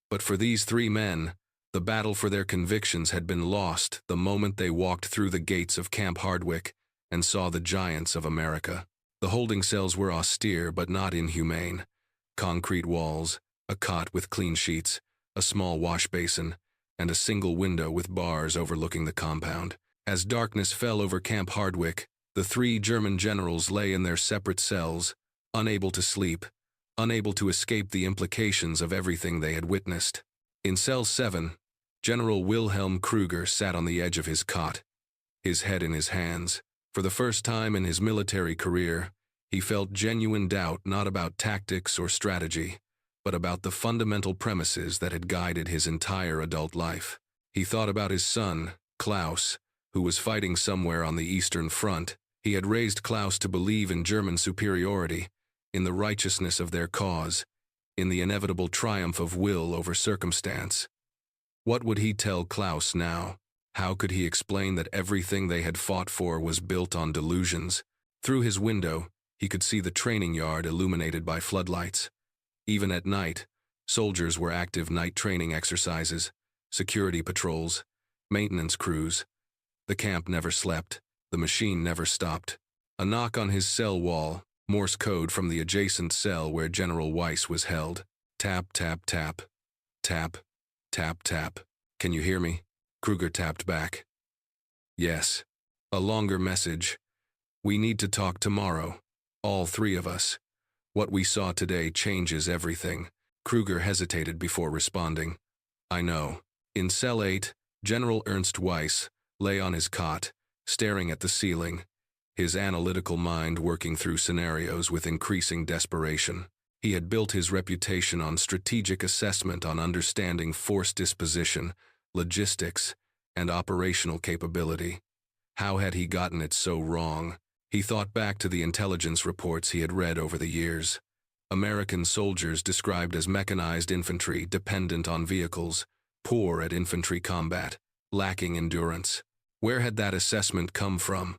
but for these three men, the battle for their convictions had been lost the moment they walked through the gates of Camp Hardwick and saw the giants of America. The holding cells were austere but not inhumane. Concrete walls, a cot with clean sheets, a small wash basin, and a single window with bars overlooking the compound. As darkness fell over Camp Hardwick, the three German generals lay in their separate cells, unable to sleep, unable to escape the implications of everything they had witnessed. In Cell 7, General Wilhelm Kruger sat on the edge of his cot, his head in his hands. For the first time in his military career, he felt genuine doubt not about tactics or strategy, but about the fundamental premises that had guided his entire adult life. He thought about his son, Klaus, who was fighting somewhere on the Eastern Front. He had raised Klaus to believe in German superiority, in the righteousness of their cause, in the inevitable triumph of will over circumstance. What would he tell Klaus now? How could he explain that everything they had fought for was built on delusions? Through his window, he could see the training yard illuminated by floodlights. Even at night, soldiers were active night training exercises, security patrols, maintenance crews. The camp never slept. The machine never stopped. A knock on his cell wall, Morse code from the adjacent cell where General Weiss was held. Tap, tap, tap. Tap, tap, tap. "Can you hear me?" Kruger tapped back. "Yes." A longer message. "We need to talk tomorrow. All three of us. What we saw today changes everything." Kruger hesitated before responding. "I know." In Cell 8, General Ernst Weiss lay on his cot, staring at the ceiling, his analytical mind working through scenarios with increasing desperation. He had built his reputation on strategic assessment, on understanding force disposition, logistics, and operational capability. How had he gotten it so wrong? He thought back to the intelligence reports he had read over the years. American soldiers described as mechanized infantry dependent on vehicles, poor at infantry combat, lacking endurance. Where had that assessment come from?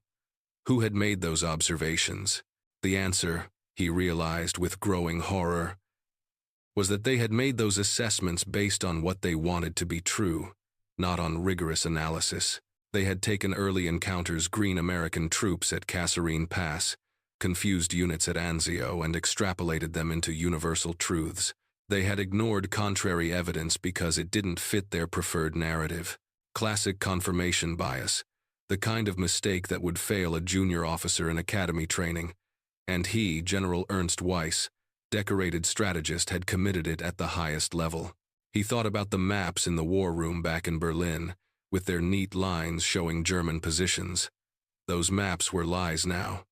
Who had made those observations? The answer, he realized with growing horror, was that they had made those assessments based on what they wanted to be true, not on rigorous analysis. They had taken early encounters green American troops at Kasserine Pass, confused units at Anzio, and extrapolated them into universal truths. They had ignored contrary evidence because it didn't fit their preferred narrative. Classic confirmation bias, the kind of mistake that would fail a junior officer in academy training. And he, General Ernst Weiss, decorated strategist had committed it at the highest level. He thought about the maps in the war room back in Berlin, with their neat lines showing German positions. Those maps were lies now.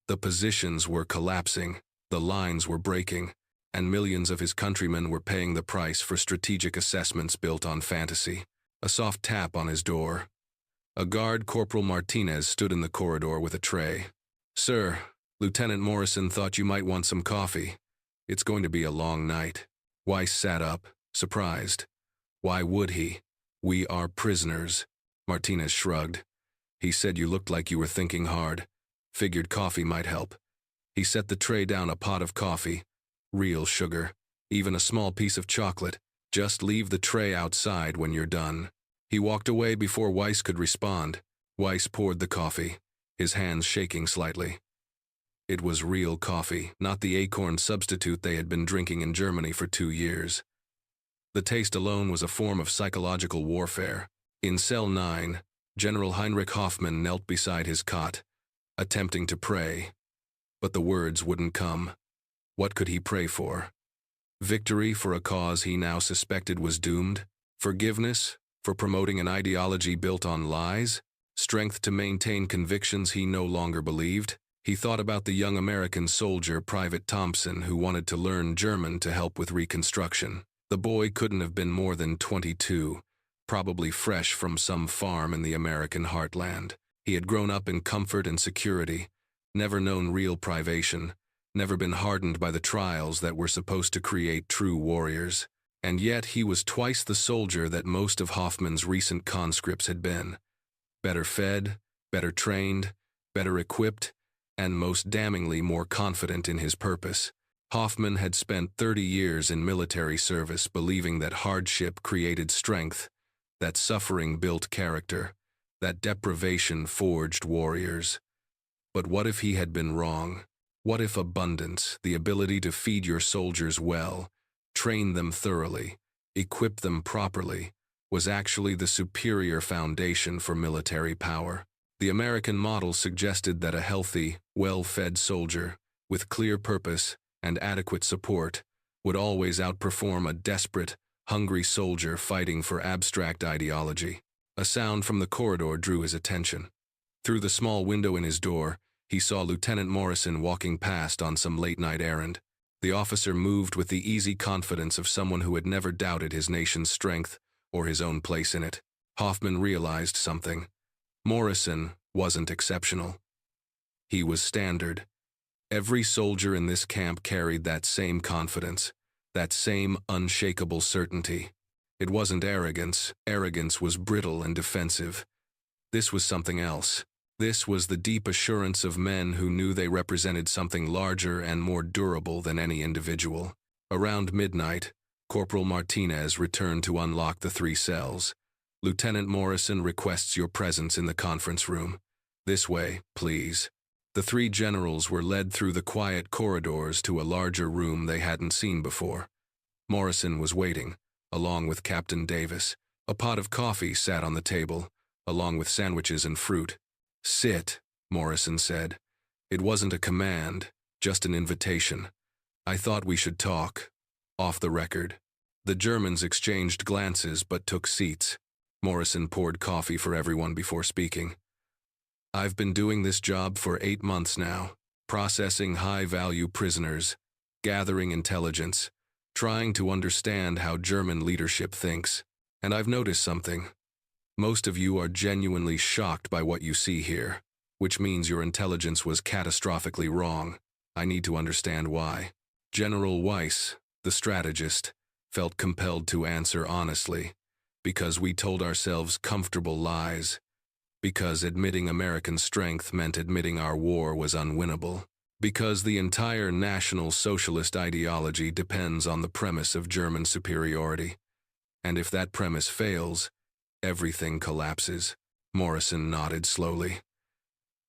The positions were collapsing, the lines were breaking, and millions of his countrymen were paying the price for strategic assessments built on fantasy. A soft tap on his door. A guard, Corporal Martinez, stood in the corridor with a tray. "Sir, Lieutenant Morrison thought you might want some coffee. It's going to be a long night." Weiss sat up, surprised. Why would he? "We are prisoners." Martinez shrugged. "He said you looked like you were thinking hard. Figured coffee might help." He set the tray down, a pot of coffee. Real sugar. Even a small piece of chocolate. "Just leave the tray outside when you're done." He walked away before Weiss could respond. Weiss poured the coffee, his hands shaking slightly. It was real coffee, not the acorn substitute they had been drinking in Germany for 2 years. The taste alone was a form of psychological warfare. In Cell 9, General Heinrich Hoffmann knelt beside his cot, attempting to pray. But the words wouldn't come. What could he pray for? Victory for a cause he now suspected was doomed? Forgiveness for promoting an ideology built on lies? Strength to maintain convictions he no longer believed? He thought about the young American soldier, Private Thompson, who wanted to learn German to help with reconstruction. The boy couldn't have been more than 22, probably fresh from some farm in the American heartland. He had grown up in comfort and security, never known real privation, never been hardened by the trials that were supposed to create true warriors. And yet he was twice the soldier that most of Hoffmann's recent conscripts had been. Better fed, better trained, better equipped, and most damningly more confident in his purpose. Hoffmann had spent 30 years in military service believing that hardship created strength, that suffering built character, that deprivation forged warriors. But what if he had been wrong? What if abundance, the ability to feed your soldiers well, train them thoroughly, equip them properly, was actually the superior foundation for military power? The American model suggested that a healthy, well-fed soldier, with clear purpose and adequate support, would always outperform a desperate, hungry soldier fighting for abstract ideology. A sound from the corridor drew his attention. Through the small window in his door, he saw Lieutenant Morrison walking past on some late-night errand. The officer moved with the easy confidence of someone who had never doubted his nation's strength or his own place in it. Hoffmann realized something. Morrison wasn't exceptional. He was standard. Every soldier in this camp carried that same confidence, that same unshakable certainty. It wasn't arrogance. Arrogance was brittle and defensive. This was something else. This was the deep assurance of men who knew they represented something larger and more durable than any individual. Around midnight, Corporal Martinez returned to unlock the 3 cells. "Lieutenant Morrison requests your presence in the conference room. This way, please." The 3 generals were led through the quiet corridors to a larger room they hadn't seen before. Morrison was waiting, along with Captain Davis. A pot of coffee sat on the table, along with sandwiches and fruit. "Sit," Morrison said. It wasn't a command, just an invitation. "I thought we should talk. Off the record." The Germans exchanged glances but took seats. Morrison poured coffee for everyone before speaking. "I've been doing this job for 8 months now, processing high-value prisoners, gathering intelligence, trying to understand how German leadership thinks. And I've noticed something. Most of you are genuinely shocked by what you see here, which means your intelligence was catastrophically wrong. I need to understand why." General Weiss, the strategist, felt compelled to answer honestly. "Because we told ourselves comfortable lies. Because admitting American strength meant admitting our war was unwinnable. Because the entire National Socialist ideology depends on the premise of German superiority. And if that premise fails, everything collapses." Morrison nodded slowly.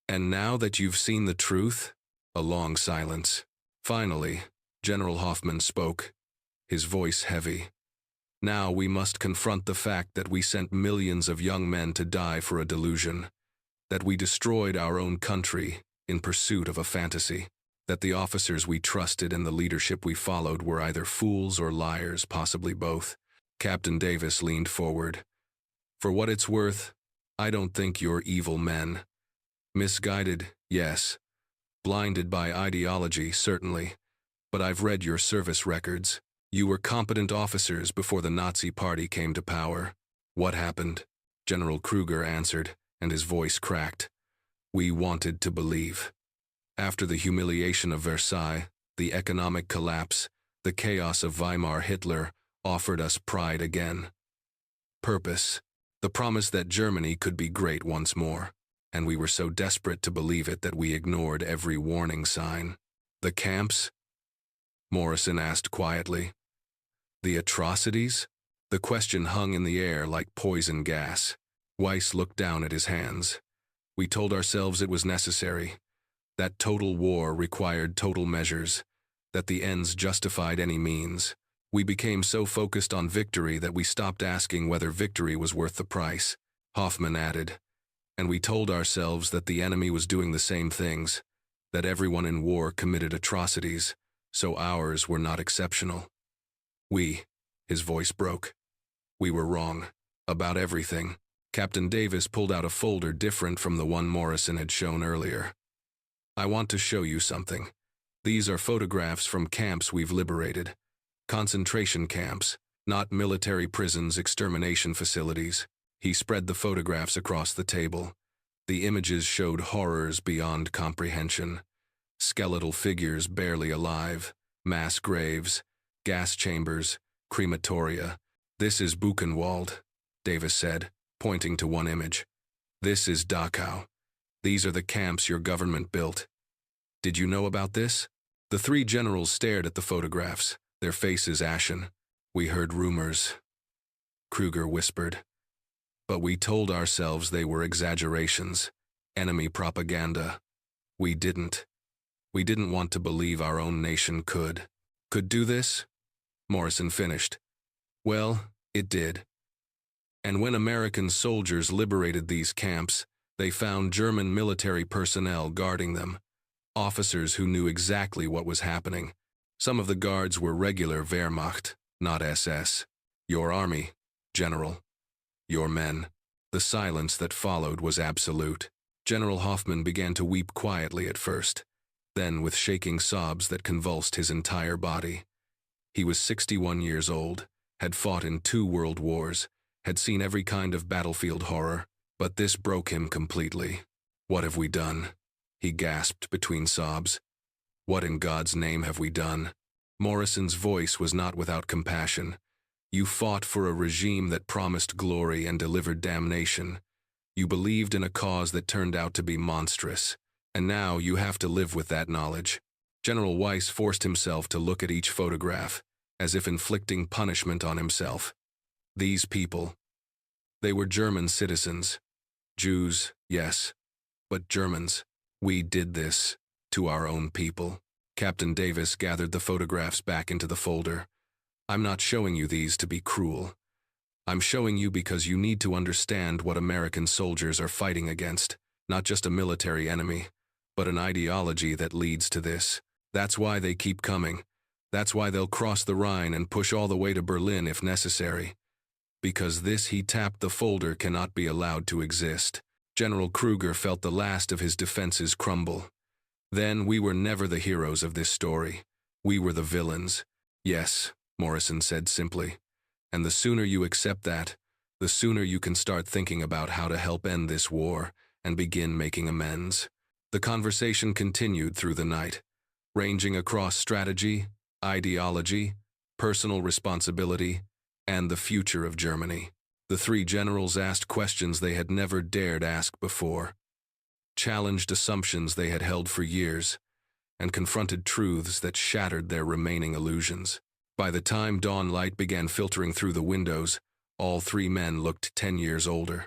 "And now that you've seen the truth?" A long silence. Finally, General Hoffmann spoke, his voice heavy. "Now we must confront the fact that we sent millions of young men to die for a delusion, that we destroyed our own country in pursuit of a fantasy. that the officers we trusted and the leadership we followed were either fools or liars, possibly both. Captain Davis leaned forward. For what it's worth, I don't think you're evil men. Misguided, yes. Blinded by ideology, certainly. But I've read your service records. You were competent officers before the Nazi Party came to power. What happened? General Kruger answered, and his voice cracked. We wanted to believe. After the humiliation of Versailles, the economic collapse, the chaos of Weimar, Hitler offered us pride again. Purpose, the promise that Germany could be great once more, and we were so desperate to believe it that we ignored every warning sign. The camps? Morrison asked quietly. The atrocities? The question hung in the air like poison gas. Weiss looked down at his hands. We told ourselves it was necessary, that total war required total measures, that the ends justified any means. We became so focused on victory that we stopped asking whether victory was worth the price, Hoffman added. And we told ourselves that the enemy was doing the same things, that everyone in war committed atrocities, so ours were not exceptional. His voice broke. We were wrong. About everything. Captain Davis pulled out a folder different from the one Morrison had shown earlier. I want to show you something. These are photographs from camps we've liberated. Concentration camps, not military prisons, extermination facilities. He spread the photographs across the table. The images showed horrors beyond comprehension. Skeletal figures barely alive, mass graves, gas chambers, crematoria. This is Buchenwald, Davis said, pointing to one image. This is Dachau. These are the camps your government built. Did you know about this? The three generals stared at the photographs, their faces ashen. We heard rumors. Kruger whispered. But we told ourselves they were exaggerations, enemy propaganda. We didn't. We didn't want to believe our own nation could do this? Morrison finished. Well, it did. And when American soldiers liberated these camps, they found German military personnel guarding them, officers who knew exactly what was happening. Some of the guards were regular Wehrmacht, not SS. Your army, General. Your men. The silence that followed was absolute. General Hoffman began to weep quietly at first, then with shaking sobs that convulsed his entire body. He was 61 years old, had fought in 2 world wars, had seen every kind of battlefield horror, but this broke him completely. What have we done? He gasped between sobs. What in God's name have we done? Morrison's voice was not without compassion. You fought for a regime that promised glory and delivered damnation. You believed in a cause that turned out to be monstrous, and now you have to live with that knowledge. General Weiss forced himself to look at each photograph, as if inflicting punishment on himself. These people. They were German citizens. Jews, yes, but Germans. We did this to our own people. Captain Davis gathered the photographs back into the folder. I'm not showing you these to be cruel. I'm showing you because you need to understand what American soldiers are fighting against, not just a military enemy, but an ideology that leads to this. That's why they keep coming. That's why they'll cross the Rhine and push all the way to Berlin if necessary. Because this, he tapped the folder, cannot be allowed to exist. General Kruger felt the last of his defenses crumble. Then we were never the heroes of this story. We were the villains. Yes, Morrison said simply. And the sooner you accept that, the sooner you can start thinking about how to help end this war and begin making amends. The conversation continued through the night, ranging across strategy, ideology, personal responsibility, and the future of Germany. The three generals asked questions they had never dared ask before, challenged assumptions they had held for years, and confronted truths that shattered their remaining illusions. By the time dawn light began filtering through the windows, all 3 men looked 10 years older.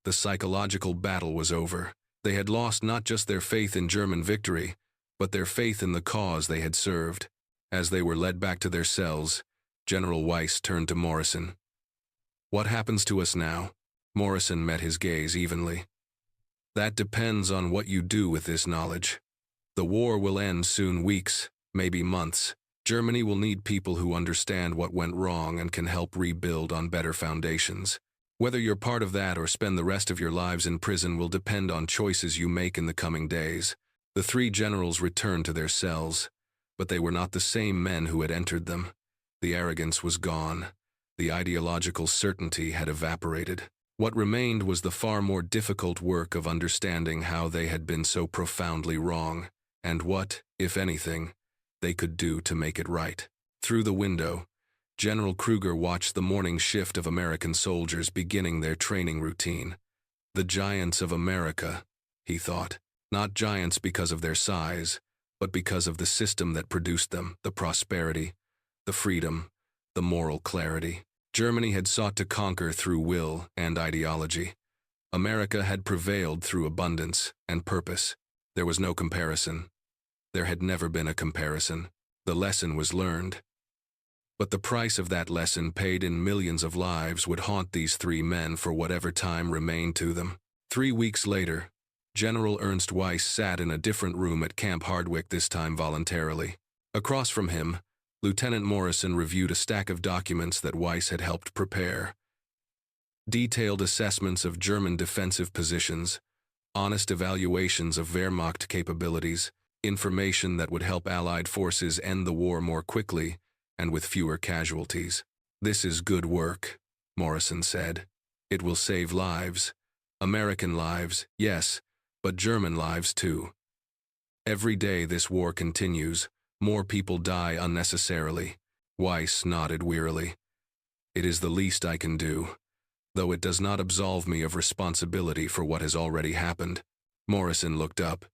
The psychological battle was over. They had lost not just their faith in German victory, but their faith in the cause they had served. As they were led back to their cells, General Weiss turned to Morrison. What happens to us now? Morrison met his gaze evenly. That depends on what you do with this knowledge. The war will end soon, weeks, maybe months. Germany will need people who understand what went wrong and can help rebuild on better foundations. Whether you're part of that or spend the rest of your lives in prison will depend on choices you make in the coming days. The three generals returned to their cells, but they were not the same men who had entered them. The arrogance was gone. The ideological certainty had evaporated. What remained was the far more difficult work of understanding how they had been so profoundly wrong, and what, if anything, they could do to make it right. Through the window, General Kruger watched the morning shift of American soldiers beginning their training routine. The giants of America, he thought, not giants because of their size, but because of the system that produced them, the prosperity, the freedom, the moral clarity. Germany had sought to conquer through will and ideology. America had prevailed through abundance and purpose. There was no comparison. There had never been a comparison. The lesson was learned. But the price of that lesson, paid in millions of lives, would haunt these three men for whatever time remained to them. 3 weeks later, General Ernst Weiss sat in a different room at Camp Hardwick, this time voluntarily. Across from him, Lieutenant Morrison reviewed a stack of documents that Weiss had helped prepare. Detailed assessments of German defensive positions, honest evaluations of Wehrmacht capabilities, information that would help Allied forces end the war more quickly and with fewer casualties. "This is good work," Morrison said. "It will save lives. American lives, yes, but German lives too. Every day this war continues, more people die unnecessarily." Weiss nodded wearily. "It is the least I can do, though it does not absolve me of responsibility for what has already happened." Morrison looked up.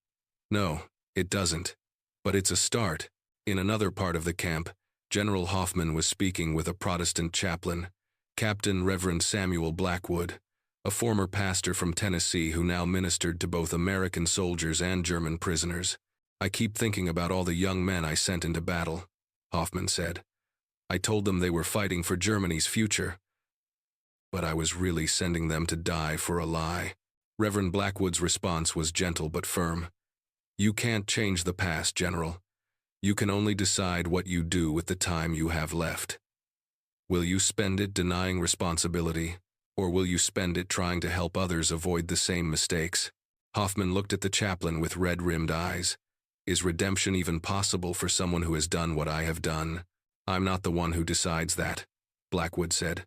"No, it doesn't. But it's a start." In another part of the camp, General Hoffman was speaking with a Protestant chaplain, Captain Reverend Samuel Blackwood, a former pastor from Tennessee who now ministered to both American soldiers and German prisoners. "I keep thinking about all the young men I sent into battle," Hoffman said. "I told them they were fighting for Germany's future, but I was really sending them to die for a lie." Reverend Blackwood's response was gentle but firm. "You can't change the past, General. You can only decide what you do with the time you have left. Will you spend it denying responsibility, or will you spend it trying to help others avoid the same mistakes?" Hoffman looked at the chaplain with red-rimmed eyes. "Is redemption even possible for someone who has done what I have done?" "I'm not the one who decides that," Blackwood said.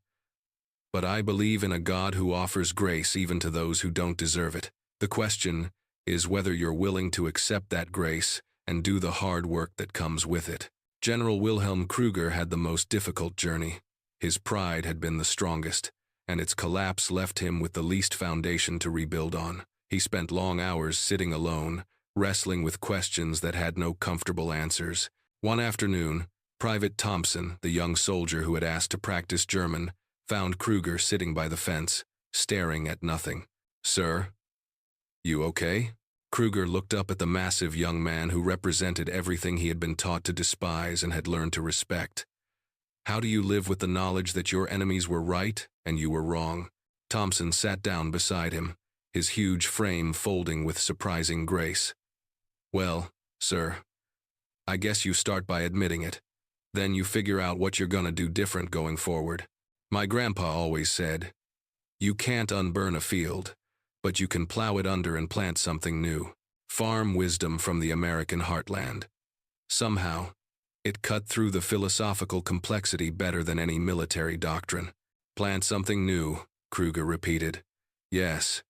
"But I believe in a God who offers grace even to those who don't deserve it. The question is whether you're willing to accept that grace and do the hard work that comes with it." General Wilhelm Kruger had the most difficult journey. His pride had been the strongest, and its collapse left him with the least foundation to rebuild on. He spent long hours sitting alone, wrestling with questions that had no comfortable answers. One afternoon, Private Thompson, the young soldier who had asked to practice German, found Kruger sitting by the fence, staring at nothing. "Sir, you okay?" Kruger looked up at the massive young man who represented everything he had been taught to despise and had learned to respect. "How do you live with the knowledge that your enemies were right and you were wrong?" Thompson sat down beside him, his huge frame folding with surprising grace. "Well, sir, I guess you start by admitting it. Then you figure out what you're gonna do different going forward. My grandpa always said, you can't unburn a field, but you can plow it under and plant something new." Farm wisdom from the American heartland. Somehow, it cut through the philosophical complexity better than any military doctrine. "Plant something new," Kruger repeated. "Yes,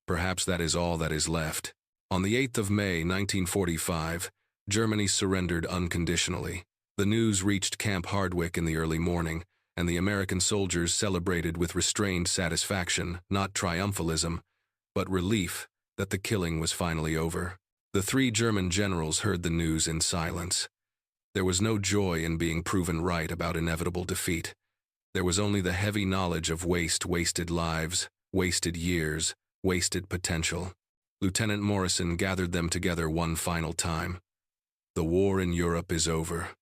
perhaps that is all that is left." On the 8th of May, 1945, Germany surrendered unconditionally. The news reached Camp Hardwick in the early morning, and the American soldiers celebrated with restrained satisfaction, not triumphalism, but relief that the killing was finally over. The three German generals heard the news in silence. There was no joy in being proven right about inevitable defeat. There was only the heavy knowledge of wasted lives, wasted years, wasted potential. Lieutenant Morrison gathered them together one final time. "The war in Europe is over.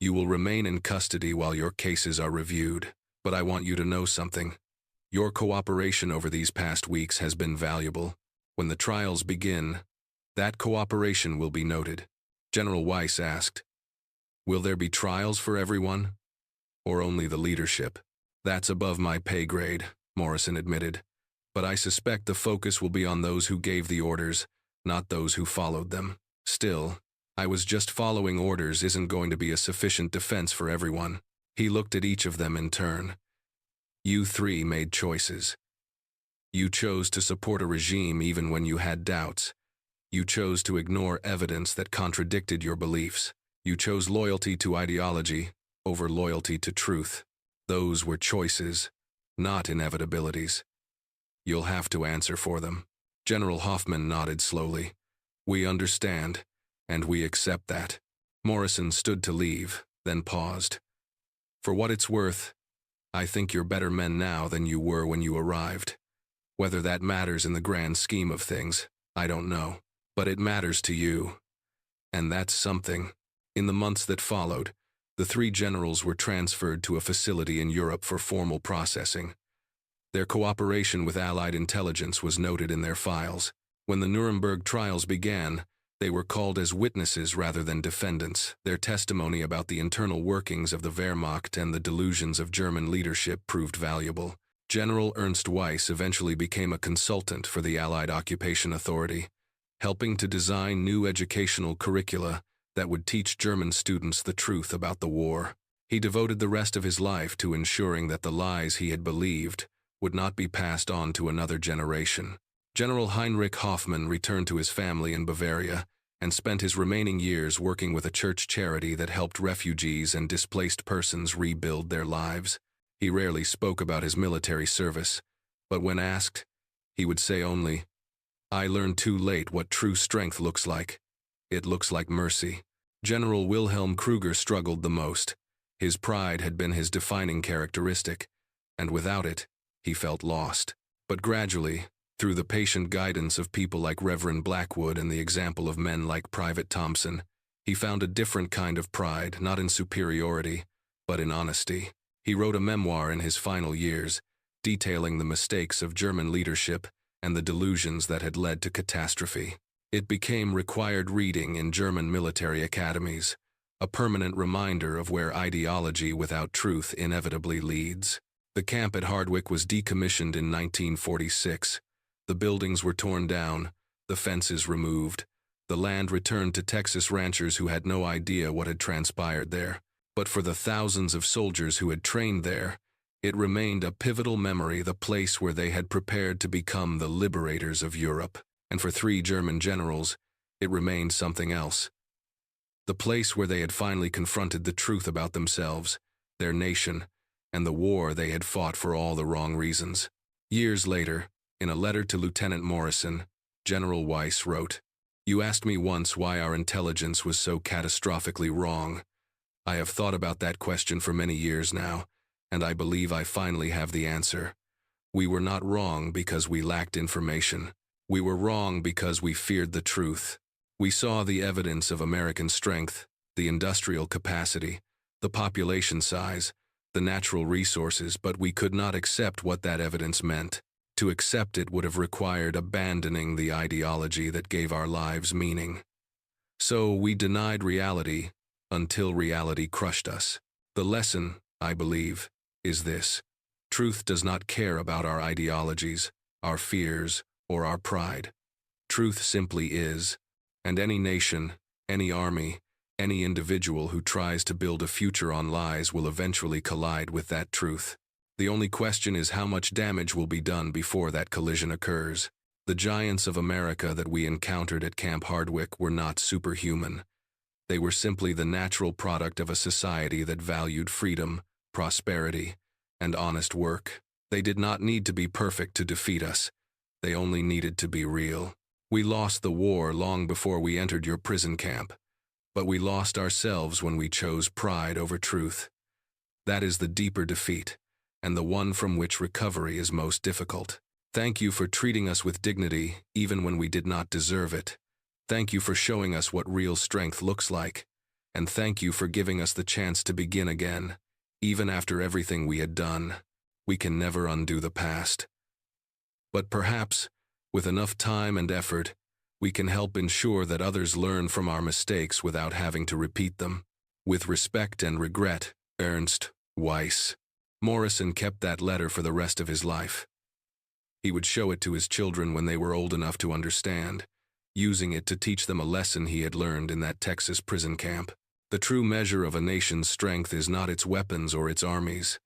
You will remain in custody while your cases are reviewed. But I want you to know something. Your cooperation over these past weeks has been valuable. When the trials begin, that cooperation will be noted. General Weiss asked, "Will there be trials for everyone? Or only the leadership?" "That's above my pay grade," Morrison admitted. "But I suspect the focus will be on those who gave the orders, not those who followed them. Still, I was just following orders isn't going to be a sufficient defense for everyone." He looked at each of them in turn. "You three made choices. You chose to support a regime even when you had doubts. You chose to ignore evidence that contradicted your beliefs. You chose loyalty to ideology over loyalty to truth. Those were choices, not inevitabilities. You'll have to answer for them." General Hoffman nodded slowly. "We understand, and we accept that." Morrison stood to leave, then paused. "For what it's worth, I think you're better men now than you were when you arrived. Whether that matters in the grand scheme of things, I don't know. But it matters to you. And that's something." In the months that followed, the three generals were transferred to a facility in Europe for formal processing. Their cooperation with Allied intelligence was noted in their files. When the Nuremberg trials began, they were called as witnesses rather than defendants. Their testimony about the internal workings of the Wehrmacht and the delusions of German leadership proved valuable. General Ernst Weiss eventually became a consultant for the Allied Occupation Authority, helping to design new educational curricula that would teach German students the truth about the war. He devoted the rest of his life to ensuring that the lies he had believed would not be passed on to another generation. General Heinrich Hoffmann returned to his family in Bavaria and spent his remaining years working with a church charity that helped refugees and displaced persons rebuild their lives. He rarely spoke about his military service, but when asked, he would say only, "I learned too late what true strength looks like. It looks like mercy." General Wilhelm Kruger struggled the most. His pride had been his defining characteristic, and without it, he felt lost. But gradually, through the patient guidance of people like Reverend Blackwood and the example of men like Private Thompson, he found a different kind of pride, not in superiority, but in honesty. He wrote a memoir in his final years, detailing the mistakes of German leadership and the delusions that had led to catastrophe. It became required reading in German military academies, a permanent reminder of where ideology without truth inevitably leads. The camp at Hardwick was decommissioned in 1946. The buildings were torn down, the fences removed, the land returned to Texas ranchers who had no idea what had transpired there. But for the thousands of soldiers who had trained there, it remained a pivotal memory, the place where they had prepared to become the liberators of Europe. And for three German generals, it remained something else. The place where they had finally confronted the truth about themselves, their nation, and the war they had fought for all the wrong reasons. Years later, in a letter to Lieutenant Morrison, General Weiss wrote, "You asked me once why our intelligence was so catastrophically wrong. I have thought about that question for many years now, and I believe I finally have the answer. We were not wrong because we lacked information. We were wrong because we feared the truth. We saw the evidence of American strength, the industrial capacity, the population size, the natural resources, but we could not accept what that evidence meant. To accept it would have required abandoning the ideology that gave our lives meaning. So we denied reality until reality crushed us. The lesson, I believe, is this: truth does not care about our ideologies, our fears, or our pride. Truth simply is, and any nation, any army, any individual who tries to build a future on lies will eventually collide with that truth. The only question is how much damage will be done before that collision occurs. The giants of America that we encountered at Camp Hardwick were not superhuman. They were simply the natural product of a society that valued freedom, prosperity, and honest work. They did not need to be perfect to defeat us. They only needed to be real. We lost the war long before we entered your prison camp, but we lost ourselves when we chose pride over truth. That is the deeper defeat, and the one from which recovery is most difficult. Thank you for treating us with dignity, even when we did not deserve it. Thank you for showing us what real strength looks like, and thank you for giving us the chance to begin again. Even after everything we had done, we can never undo the past. But perhaps, with enough time and effort, we can help ensure that others learn from our mistakes without having to repeat them. With respect and regret, Ernst Weiss. Morrison kept that letter for the rest of his life. He would show it to his children when they were old enough to understand, using it to teach them a lesson he had learned in that Texas prison camp. The true measure of a nation's strength is not its weapons or its armies.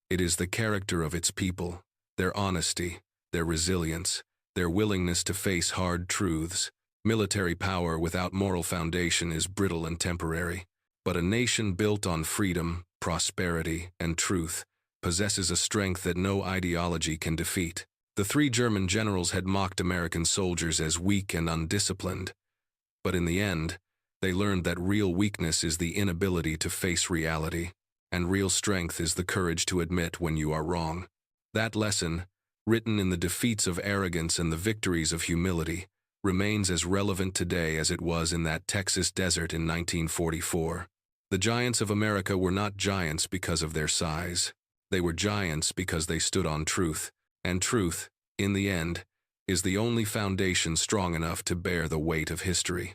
It is the character of its people, their honesty, their resilience, their willingness to face hard truths. Military power without moral foundation is brittle and temporary, but a nation built on freedom, prosperity, and truth possesses a strength that no ideology can defeat. The 3 German generals had mocked American soldiers as weak and undisciplined, but in the end, they learned that real weakness is the inability to face reality, and real strength is the courage to admit when you are wrong. That lesson, written in the defeats of arrogance and the victories of humility, remains as relevant today as it was in that Texas desert in 1944. The giants of America were not giants because of their size. They were giants because they stood on truth, and truth, in the end, is the only foundation strong enough to bear the weight of history.